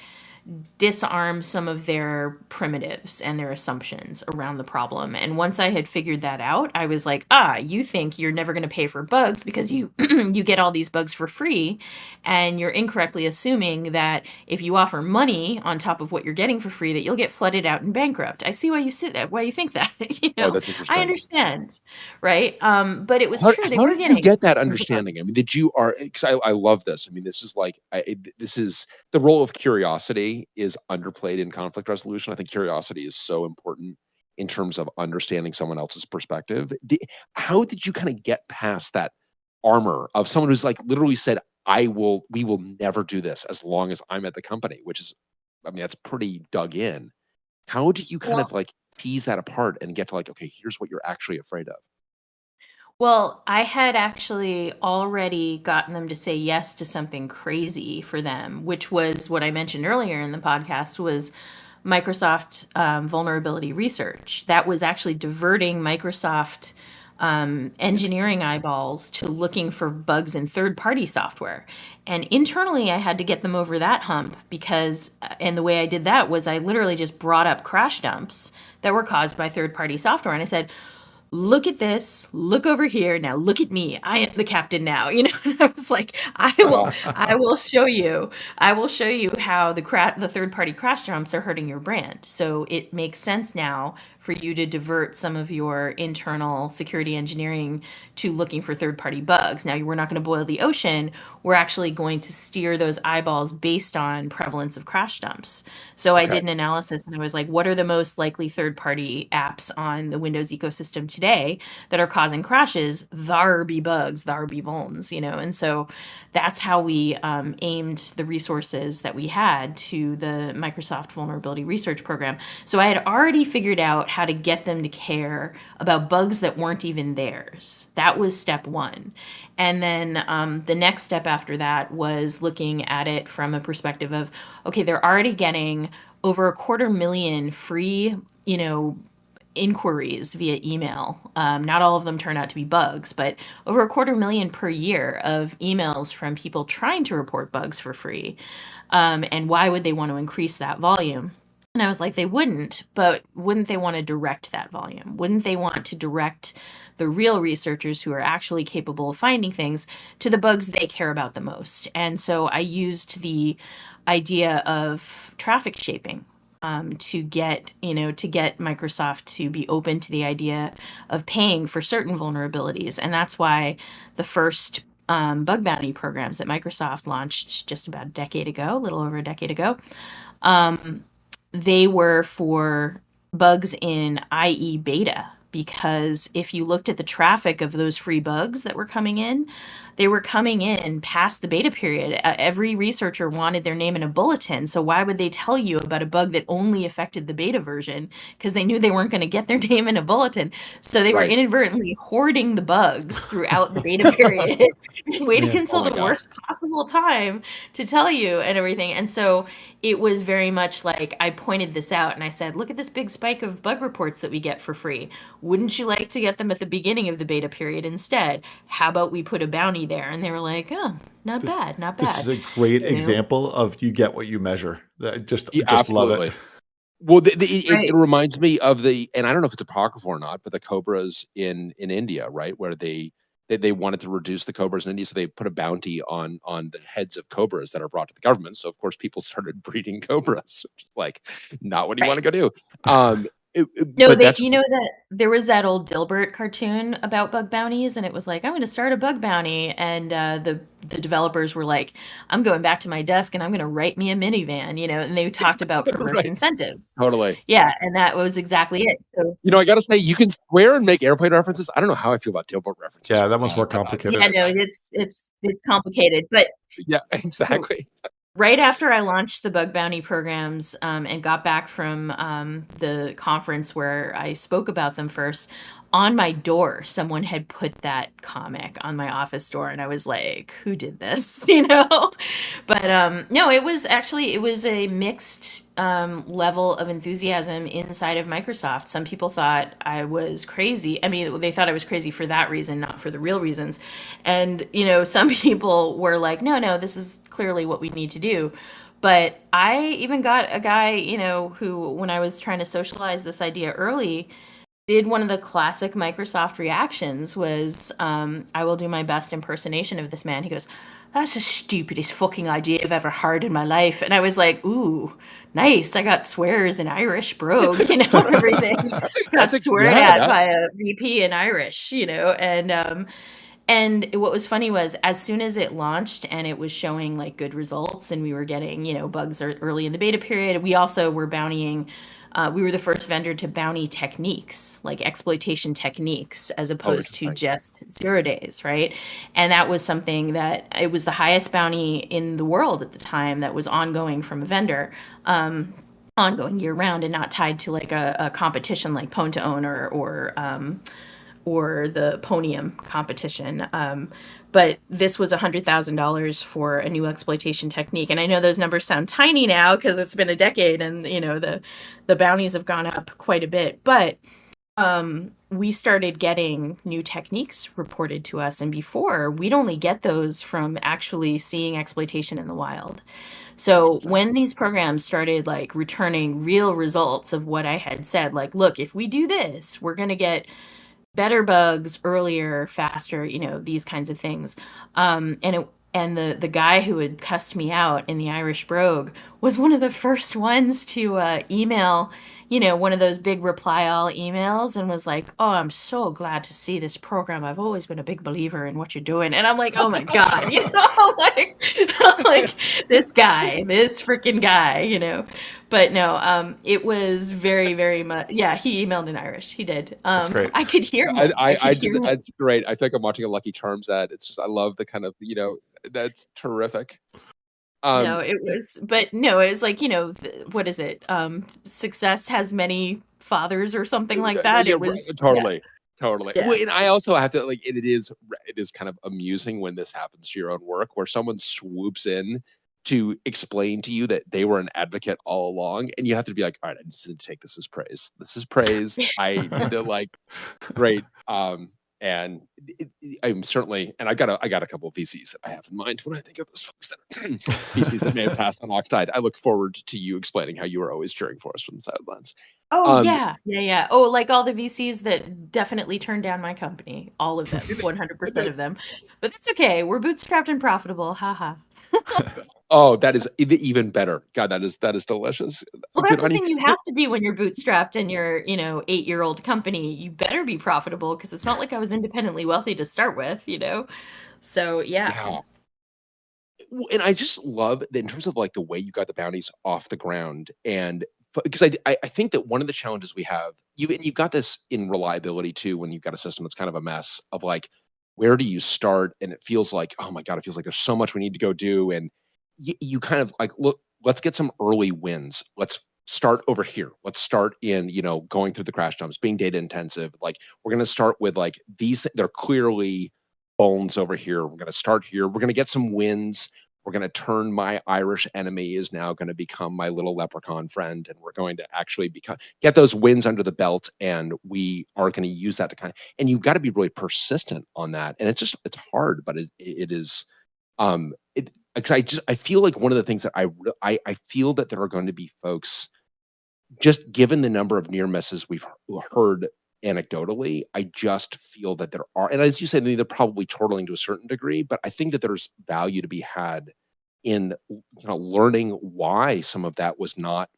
disarm some of their primitives and their assumptions around the problem. And once I had figured that out, I was like, you think you're never going to pay for bugs because you you get all these bugs for free, and you're incorrectly assuming that if you offer money on top of what you're getting for free that you'll get flooded out and bankrupt. I see why you think that. Oh, that's I interesting. understand, right? But it was How, true. They how were did you getting get that tons of bugs. understanding? I mean, did you are because I love this. I mean, this is like this is the role of curiosity is underplayed in conflict resolution. I think curiosity is so important in terms of understanding someone else's perspective. How did you kind of get past that armor of someone who's like literally said, we will never do this as long as I'm at the company, which is, I mean, that's pretty dug in. How do you kind of Well, like tease that apart and get to like, okay, here's what you're actually afraid of? Well, I had actually already gotten them to say yes to something crazy for them, which was what I mentioned earlier in the podcast was Microsoft vulnerability research. That was actually diverting Microsoft engineering eyeballs to looking for bugs in third-party software. And internally, I had to get them over that hump because, and the way I did that was I literally just brought up crash dumps that were caused by third-party software. And I said, look at this, look over here, now look at me, I am the captain now. And I was like, Wow. I will show you how the third party crash dumps are hurting your brand. So it makes sense now for you to divert some of your internal security engineering to looking for third party bugs. Now we're not going to boil the ocean, we're actually going to steer those eyeballs based on prevalence of crash dumps. So I Okay. did an analysis and I was like, what are the most likely third party apps on the Windows ecosystem today that are causing crashes? Thar be bugs, thar be vulns, And so that's how we aimed the resources that we had to the Microsoft Vulnerability Research Program. So I had already figured out how to get them to care about bugs that weren't even theirs. That was step one. And then the next step after that was looking at it from a perspective of, okay, they're already getting over 250,000 free, inquiries via email. Not all of them turn out to be bugs, but over 250,000 per year of emails from people trying to report bugs for free. And why would they want to increase that volume? And I was like, they wouldn't, but wouldn't they want to direct that volume? Wouldn't they want to direct the real researchers who are actually capable of finding things to the bugs they care about the most? And so I used the idea of traffic shaping to get Microsoft to be open to the idea of paying for certain vulnerabilities. And that's why the first bug bounty programs that Microsoft launched just about a decade ago, a little over a decade ago, they were for bugs in IE beta, because if you looked at the traffic of those free bugs that were coming in, they were coming in past the beta period. Every researcher wanted their name in a bulletin, so why would they tell you about a bug that only affected the beta version? Because they knew they weren't going to get their name in a bulletin. So they were inadvertently hoarding the bugs throughout the beta period, waiting until the worst possible time to tell you and everything. And so it was very much like, I pointed this out and I said, look at this big spike of bug reports that we get for free. Wouldn't you like to get them at the beginning of the beta period instead? How about we put a bounty there? And they were like, oh, not bad. This is a great example of you get what you measure. Just absolutely. love it. Well, it reminds me of and I don't know if it's apocryphal or not, but the cobras in India, right, where they wanted to reduce the cobras in India, so they put a bounty on the heads of cobras that are brought to the government. So of course people started breeding cobras, which is like not what you want to go do. That there was that old Dilbert cartoon about bug bounties, and it was like, I'm going to start a bug bounty, and the developers were like, I'm going back to my desk and I'm going to write me a minivan, and they talked about perverse incentives. Totally. Yeah, and that was exactly it. So I got to say, you can swear and make airplane references. I don't know how I feel about Dilbert references. Yeah, that one's more complicated. Yeah, no, it's complicated, but yeah, exactly. Right after I launched the bug bounty programs and got back from the conference where I spoke about them first, on my door, someone had put that comic on my office door, and I was like, who did this? But no, it was a mixed level of enthusiasm inside of Microsoft. Some people thought I was crazy. I mean, they thought I was crazy for that reason, not for the real reasons. And, some people were like, no, this is clearly what we need to do. But I even got a guy, who, when I was trying to socialize this idea early, did one of the classic Microsoft reactions was, I will do my best impersonation of this man. He goes, that's the stupidest fucking idea I've ever heard in my life. And I was like, ooh, nice. I got swears in Irish brogue, everything. Got sweared at by a VP in Irish, and what was funny was, as soon as it launched and it was showing like good results and we were getting, bugs early in the beta period, we also were bountying. We were the first vendor to bounty techniques, like exploitation techniques, as opposed to just 0 days, right? And that was something that, it was the highest bounty in the world at the time that was ongoing from a vendor, ongoing year round, and not tied to like a competition like Pwn to Own or the Ponium competition. But this was $100,000 for a new exploitation technique. And I know those numbers sound tiny now because it's been a decade and, the bounties have gone up quite a bit. But we started getting new techniques reported to us. And before, we'd only get those from actually seeing exploitation in the wild. So when these programs started like returning real results of what I had said, like, look, if we do this, we're going to get better bugs earlier, faster, these kinds of things. And the guy who had cussed me out in the Irish brogue was one of the first ones to email, one of those big reply all emails, and was like, oh, I'm so glad to see this program. I've always been a big believer in what you're doing. And I'm like, oh my God, like this freaking guy, But no, it was very, very much. Yeah, he emailed in Irish. He did. That's great. I could hear him. That's great. I feel like I'm watching a Lucky Charms ad. It's just, I love the kind of, that's terrific. No, it was like, what is it? Success has many fathers or something like that. Yeah, it was totally. Yeah. Well, and I also have to it is kind of amusing when this happens to your own work, where someone swoops in to explain to you that they were an advocate all along, and you have to be like, all right, I just need to take this as praise. This is praise. I need to great. And I'm certainly, and I got a couple of VCs that I have in mind when I think of those folks that are VCs that may have passed on Oxide. I look forward to you explaining how you were always cheering for us from the sidelines. Oh yeah. Oh, like all the VCs that definitely turned down my company, all of them, 100% of them. But that's okay. We're bootstrapped and profitable. Haha. Oh, that is even better. God, that is delicious. Well, Good that's the honey. thing. You have to be when you're bootstrapped and you're, 8-year-old company. You better be profitable because it's not like I was independently wealthy to start with. So yeah. Yeah. And I just love that in terms of like the way you got the bounties off the ground, and because I think that one of the challenges we have, you've got this in reliability too, when you've got a system that's kind of a mess of like, where do you start? And it feels like, oh my God, it feels like there's so much we need to go do. And you kind of like, look, let's get some early wins. Let's start over here. Let's start in, going through the crash dumps, being data intensive. Like we're going to start with like these, they're clearly bones over here. We're going to start here. We're going to get some wins. We're going to turn my Irish enemy is now going to become my little leprechaun friend, and we're going to actually get those wins under the belt, and we are going to use that to and you've got to be really persistent on that. And it's hard, but it is because I feel like one of the things that I feel that there are going to be folks, just given the number of near misses we've heard anecdotally, I just feel that there are, and as you said, they're probably chortling to a certain degree, but I think that there's value to be had in learning why some of that was not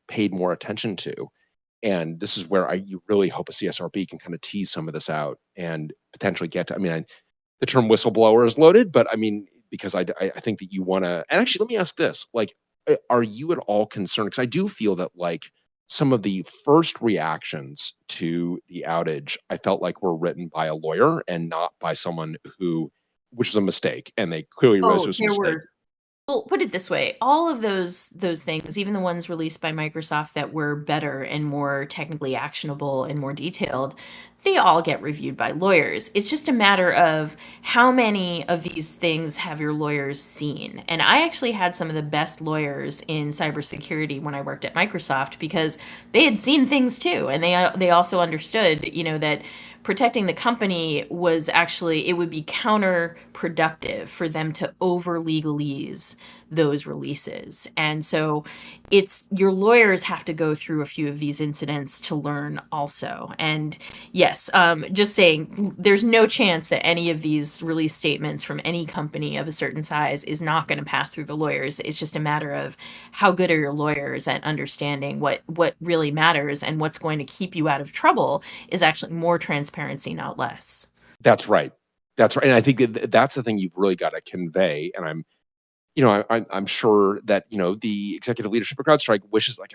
paid more attention to. And this is where you really hope a CSRB can kind of tease some of this out and potentially get to, the term whistleblower is loaded, but because I think that you want to, and actually let me ask this, like, are you at all concerned? Because I do feel that like some of the first reactions to the outage, I felt like were written by a lawyer and not by someone which is a mistake. And they clearly realized it was a mistake. Well, put it this way, all of those things, even the ones released by Microsoft that were better and more technically actionable and more detailed, they all get reviewed by lawyers. It's just a matter of how many of these things have your lawyers seen. And I actually had some of the best lawyers in cybersecurity when I worked at Microsoft because they had seen things too, and they also understood, that protecting the company was actually, it would be counterproductive for them to over legalese those releases. And so your lawyers have to go through a few of these incidents to learn also. And yes, just saying, there's no chance that any of these release statements from any company of a certain size is not going to pass through the lawyers. It's just a matter of how good are your lawyers at understanding what really matters, and what's going to keep you out of trouble is actually more transparency, not less. That's right. And I think that's the thing you've really got to convey. And I'm sure that, the executive leadership of CrowdStrike wishes like,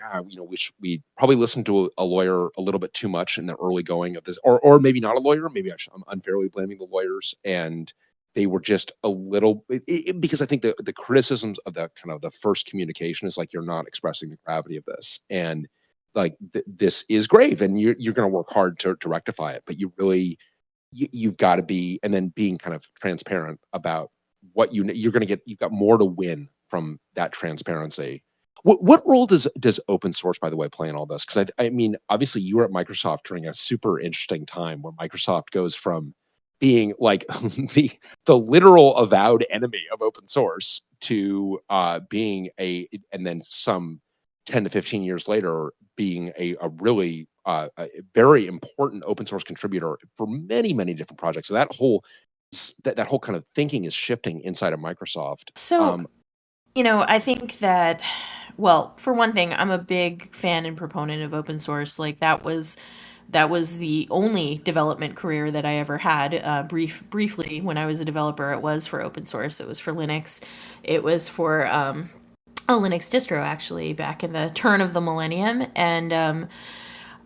we probably listened to a lawyer a little bit too much in the early going of this, or maybe not a lawyer. Maybe I'm unfairly blaming the lawyers, and they were just a little, because I think the criticisms of the kind of the first communication is like, you're not expressing the gravity of this. And like, this is grave, and you're going to work hard to rectify it, but you've got to be, and then being kind of transparent about what you're going to get. You've got more to win from that transparency. What role does open source, by the way, play in all this? Because obviously you were at Microsoft during a super interesting time where Microsoft goes from being like the literal avowed enemy of open source to being and then some 10 to 15 years later being a really a very important open source contributor for many, many different projects. So that whole kind of thinking is shifting inside of Microsoft. So, I think that, well, for one thing, I'm a big fan and proponent of open source. Like that was the only development career that I ever had. Briefly, when I was a developer, it was for open source. It was for Linux. It was for a Linux distro, actually, back in the turn of the millennium. And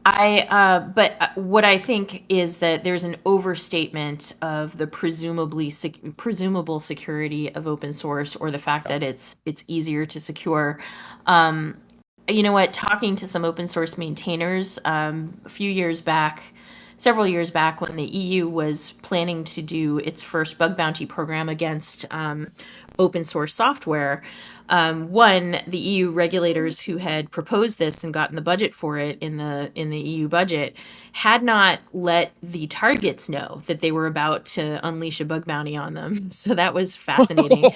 but what I think is that there's an overstatement of the presumable security of open source, or the fact that it's easier to secure. You know what? Talking to some open source maintainers several years back, when the EU was planning to do its first bug bounty program against open source software, One, the EU regulators who had proposed this and gotten the budget for it in the EU budget had not let the targets know that they were about to unleash a bug bounty on them. So that was fascinating.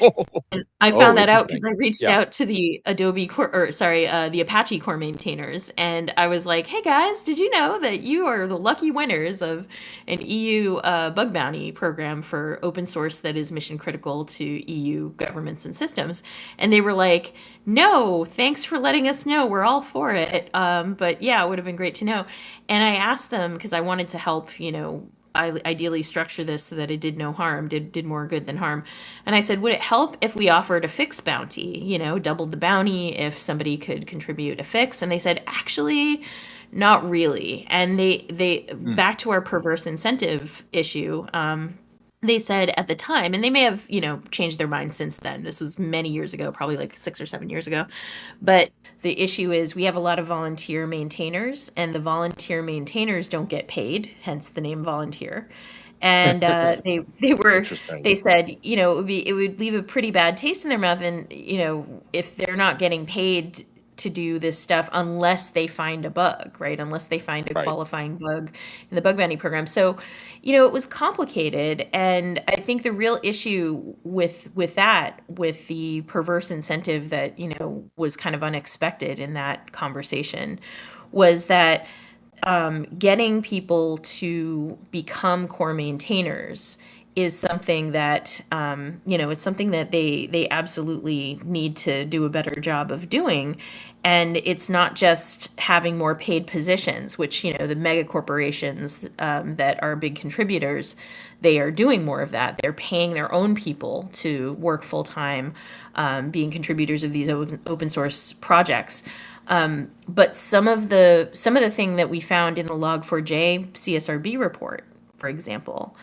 And I found that out because I reached out to the the Apache core maintainers, and I was like, "Hey guys, did you know that you are the lucky winners of an EU bug bounty program for open source that is mission critical to EU governments and systems?" And they were like, "No, thanks for letting us know. We're all for it. But yeah, it would have been great to know." And I asked them because I wanted to help, I ideally structure this so that it did no harm, did more good than harm. And I said, would it help if we offered a fix bounty, doubled the bounty if somebody could contribute a fix? And they said, actually, not really. And they back to our perverse incentive issue. They said at the time, and they may have, changed their minds since then. This was many years ago, probably like 6 or 7 years ago. But the issue is we have a lot of volunteer maintainers, and the volunteer maintainers don't get paid, hence the name volunteer. And they said, it would leave a pretty bad taste in their mouth, and if they're not getting paid to do this stuff unless they find a bug, right? Unless they find a qualifying bug in the bug bounty program. So, it was complicated. And I think the real issue with the perverse incentive that, was kind of unexpected in that conversation was that getting people to become core maintainers is something that, it's something that they absolutely need to do a better job of doing. And it's not just having more paid positions, which, the mega corporations that are big contributors, they are doing more of that. They're paying their own people to work full time, being contributors of these open source projects. But some of the thing that we found in the Log4j CSRB report, for example,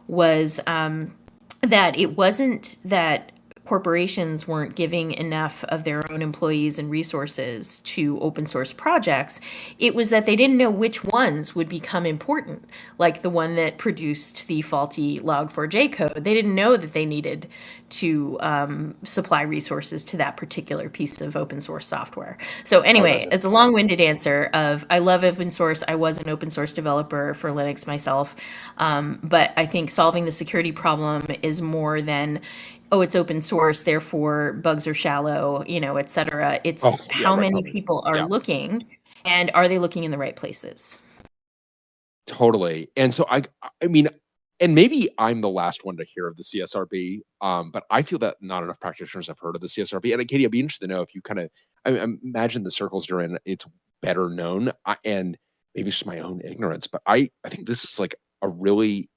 was that it wasn't that corporations weren't giving enough of their own employees and resources to open source projects. It was that they didn't know which ones would become important, like the one that produced the faulty Log4j code. They didn't know that they needed to supply resources to that particular piece of open source software. So anyway, it's a long-winded answer of I love open source. I was an open source developer for Linux myself. But I think solving the security problem is more than, oh, it's open source, therefore bugs are shallow, et cetera. It's how many people are looking, and are they looking in the right places? Totally. And so I mean, and maybe I'm the last one to hear of the CSRB, but I feel that not enough practitioners have heard of the CSRB. And Katie, I'd be interested to know if you kind of, I imagine the circles you're in, it's better known, and maybe it's just my own ignorance, but I think this is like a really,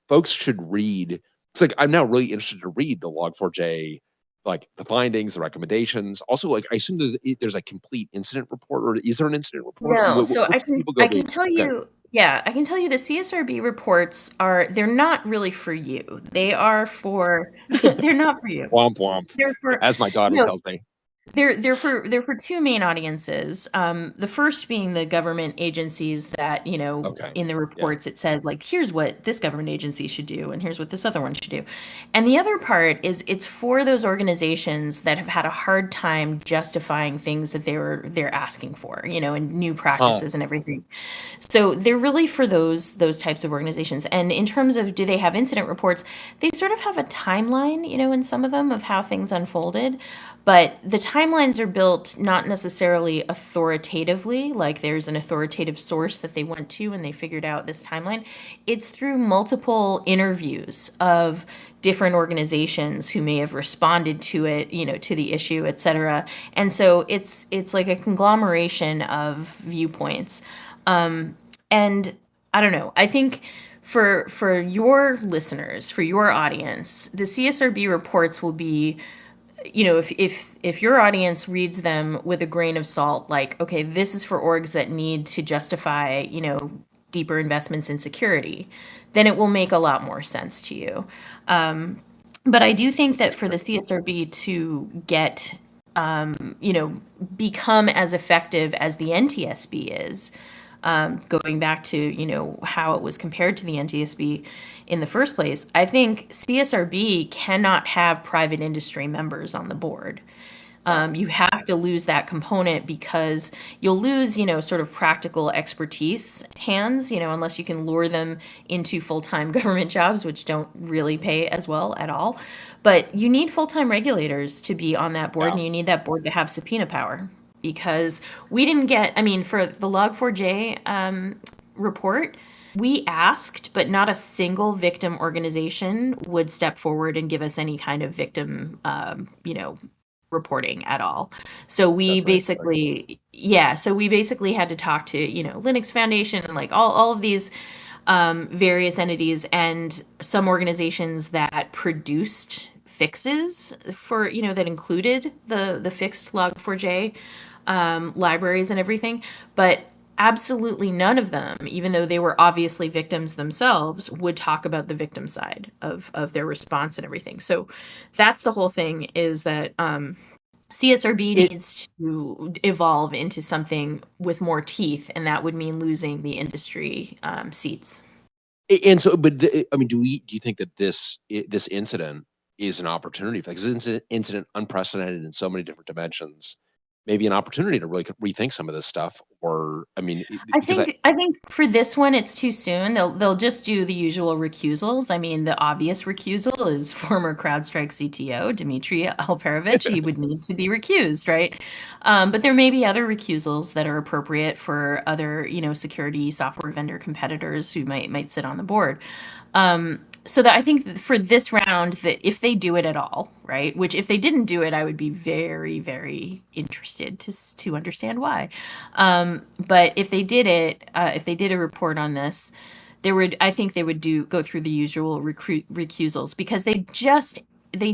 folks should read. It's like, I'm now really interested to read the Log4j, like the findings, the recommendations. Also, like, I assume there's a complete incident report, or is there an incident report? No, so I can tell you, I can tell you the CSRB reports they're not really for you. They are for, they're not for you. Womp womp. They're for, as my daughter tells me. They're for two main audiences. The first being the government agencies that, in the reports it says, like, here's what this government agency should do, and here's what this other one should do. And the other part is it's for those organizations that have had a hard time justifying things that they're asking for, and new practices and everything. So they're really for those types of organizations. And in terms of do they have incident reports, they sort of have a timeline, in some of them of how things unfolded. But the timelines are built not necessarily authoritatively, like there's an authoritative source that they went to and they figured out this timeline. It's through multiple interviews of different organizations who may have responded to it, to the issue, et cetera. And so it's like a conglomeration of viewpoints. And I don't know, I think for your listeners, for your audience, the CSRB reports will be, if your audience reads them with a grain of salt, like, okay, this is for orgs that need to justify, deeper investments in security, then it will make a lot more sense to you. But I do think that for the CSRB to get, become as effective as the NTSB is, going back to, how it was compared to the NTSB in the first place, I think CSRB cannot have private industry members on the board. You have to lose that component because you'll lose, sort of practical expertise hands, unless you can lure them into full-time government jobs, which don't really pay as well at all. But you need full-time regulators to be on that board, Yeah. and you need that board to have subpoena power because we didn't get, for the Log4j report, we asked, but not a single victim organization would step forward and give us any kind of victim, reporting at all. So we basically, had to talk to, Linux Foundation and like all of these various entities and some organizations that produced fixes for, that included the fixed Log4j libraries and everything. But absolutely none of them, even though they were obviously victims themselves, would talk about the victim side of their response and everything. So that's the whole thing, is that CSRB needs to evolve into something with more teeth, and that would mean losing the industry seats. And so, but do you think that this incident is an opportunity? Because it's an incident unprecedented in so many different dimensions, maybe an opportunity to really rethink some of this stuff? Or, I think for this one, it's too soon. They'll just do the usual recusals. The obvious recusal is former CrowdStrike CTO Dmitry Alperovich. He would need to be recused, right? But there may be other recusals that are appropriate for other, security software vendor competitors who might sit on the board. So that I think for this round, that if they do it at all, right, which if they didn't do it, I would be very, very interested to understand why. But if they did it, if they did a report on this, I think they would go through the usual recusals, because they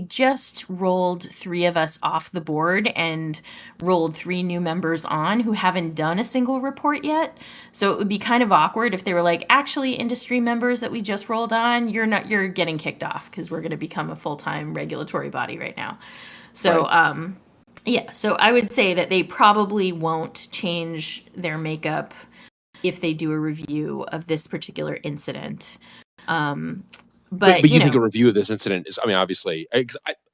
just rolled 3 of us off the board and rolled 3 new members on who haven't done a single report yet. So it would be kind of awkward if they were like, actually, industry members that we just rolled on, you're getting kicked off because we're going to become a full-time regulatory body right now. So, right. So I would say that they probably won't change their makeup if they do a review of this particular incident. But you think a review of this incident is, obviously,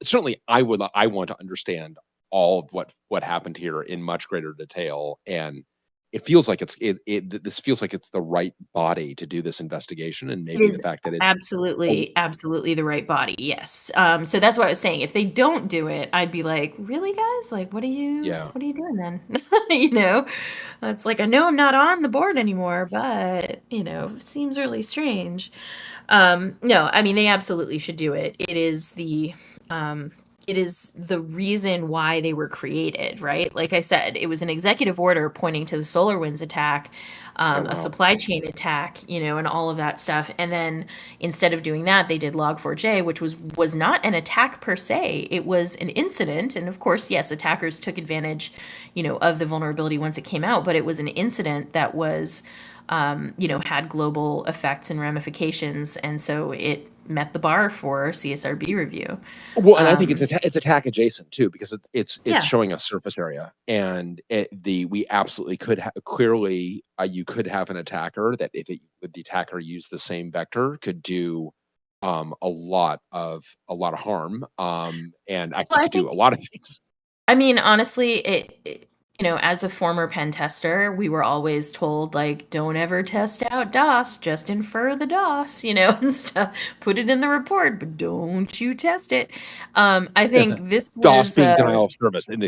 certainly I want to understand all of what happened here in much greater detail, and it feels like this feels like it's the right body to do this investigation, and maybe the fact that it's absolutely the right body. Yes. So that's what I was saying. If they don't do it, I'd be like, really, guys? Like, what are you doing then? It's like, I know I'm not on the board anymore, but it seems really strange. No, they absolutely should do it. It is the reason why they were created, right? Like I said, it was an executive order pointing to the SolarWinds attack, a supply chain attack, and all of that stuff. And then instead of doing that, they did Log4j, which was not an attack per se. It was an incident. And of course, yes, attackers took advantage, of the vulnerability once it came out, but it was an incident that was had global effects and ramifications, and so it met the bar for CSRB review. Well, and I think it's attack adjacent too, because it's showing a surface area, and we absolutely could clearly you could have an attacker that if the attacker used the same vector could do a lot of harm, and actually could do a lot of things. Honestly, it as a former pen tester, we were always told, like, don't ever test out DOS, just infer the DOS, and stuff. Put it in the report, but don't you test it. I think this was DOS being denial of service, not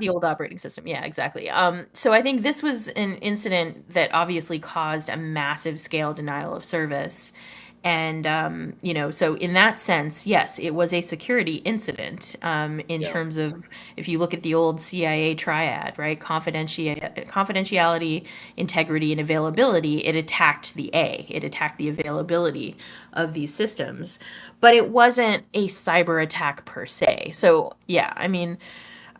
the old operating system. Yeah, exactly. So I think this was an incident that obviously caused a massive scale denial of service. And, so in that sense, yes, it was a security incident in terms of, if you look at the old CIA triad, right? Confidentiality, integrity, and availability, it attacked the availability of these systems. But it wasn't a cyber attack per se. So, yeah,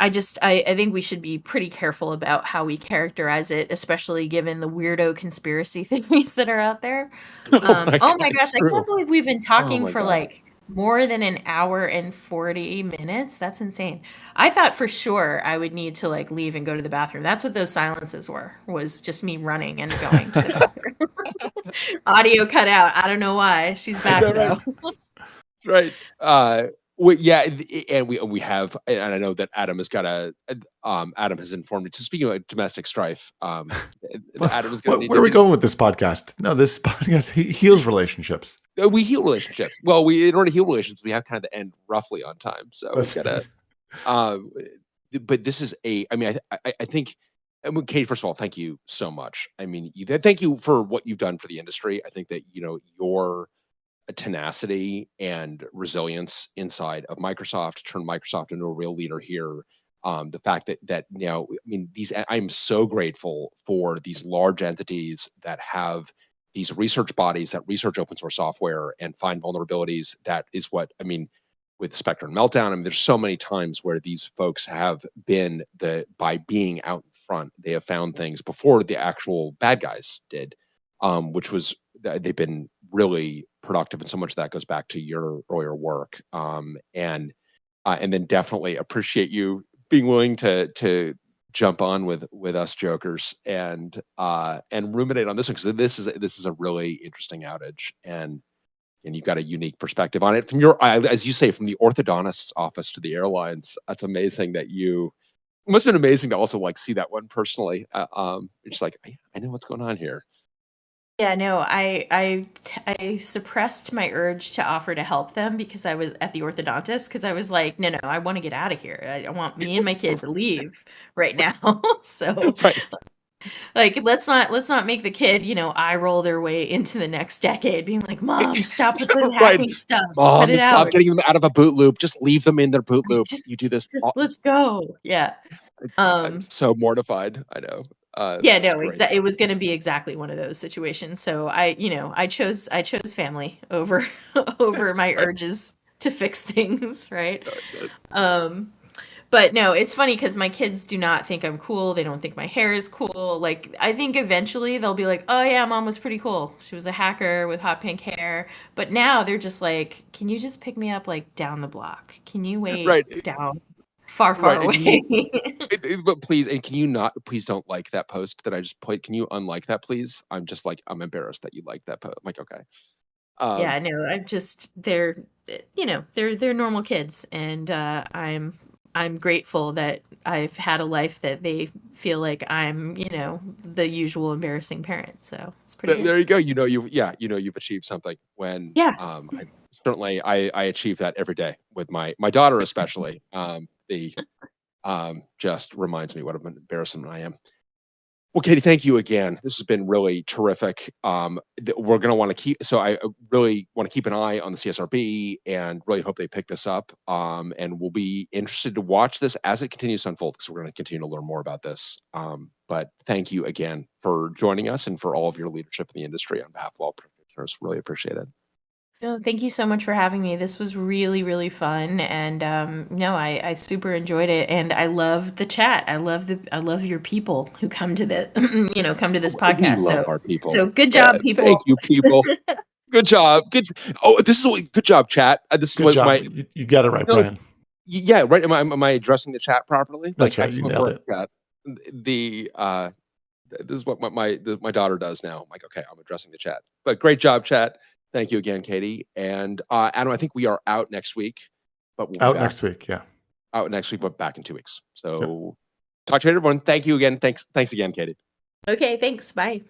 I think we should be pretty careful about how we characterize it, especially given the weirdo conspiracy theories that are out there. Oh my gosh, I can't believe we've been talking for like more than an hour and 40 minutes. That's insane. I thought for sure I would need to like leave and go to the bathroom. That's what those silences was just me running and going to the bathroom. Audio cut out. I don't know why. She's back though. Right. and we have, and I know that Adam has got Adam has informed me. So speaking of domestic strife, Adam is going to need Where are we going with this podcast? No, this podcast heals relationships. We heal relationships. Well, in order to heal relationships, we have kind of to end roughly on time. So we've got to. But this is I mean, I think. Kate, first of all, thank you so much. I mean, thank you for what you've done for the industry. I think that your tenacity and resilience inside of Microsoft turned Microsoft into a real leader here. The fact that I mean, I'm so grateful for these large entities that have these research bodies that research open source software and find vulnerabilities. That is what I mean with Spectre and Meltdown. I mean, there's so many times where these folks have been by being out in front, they have found things before the actual bad guys did, which was they've been really productive, and so much of that goes back to your earlier work. And then definitely appreciate you being willing to jump on with us jokers and ruminate on this one, because this is a really interesting outage, and you've got a unique perspective on it from as you say, from the orthodontist's office to the airlines. That's amazing that it must have been amazing to also see that one personally. It's like, I know what's going on here. Yeah, no, I suppressed my urge to offer to help them because I was at the orthodontist, because I was like, no, I want to get out of here. I want me and my kid to leave right now. So right. let's not make the kid, eye roll their way into the next decade, being like, Mom, stop with the hacking stuff. Mom, Cut it stop out. getting them out of a boot loop. Just leave them in their boot loop. You do this. Just let's go. Yeah. I'm so mortified. I know. Yeah, no, exactly. It was going to be exactly one of those situations. So I chose family over my urges to fix things, right? But no, it's funny because my kids do not think I'm cool. They don't think my hair is cool. Like, I think eventually they'll be like, oh yeah, Mom was pretty cool. She was a hacker with hot pink hair. But now they're just like, can you just pick me up down the block? Can you wait down far away? But please, and can you please don't like that post that I just put. Can you unlike that, please? I'm just I'm embarrassed that you like that post. I'm like, okay. Yeah, no, they're normal kids, and I'm grateful that I've had a life that they feel like I'm, the usual embarrassing parent. So it's pretty good. There you go. You've achieved something when, I achieve that every day with my daughter, especially. Just reminds me what an embarrassment I am. Well, Katie, thank you again. This has been really terrific. We're going to want to I really want to keep an eye on the CSRB and really hope they pick this up. And we'll be interested to watch this as it continues to unfold, because we're going to continue to learn more about this. But thank you again for joining us and for all of your leadership in the industry on behalf of all practitioners. Really appreciate it. No, thank you so much for having me. This was really, really fun, and I super enjoyed it, and I love the chat. I love your people who come to this, come to this podcast. We love our people. So good job, people. Thank you, people. Good job. Good. Oh, good job, chat. This is what you got it right, Bryan. Yeah, right. Am I addressing the chat properly? That's right. You nailed it. Chat. This is what my daughter does now. I'm like, okay, I'm addressing the chat. But great job, chat. Thank you again, Katie. And Adam, I think we are out next week. But we'll out next week, yeah. Out next week, but back in 2 weeks. So talk to you, everyone. Thank you again. Thanks again, Katie. Okay, thanks. Bye.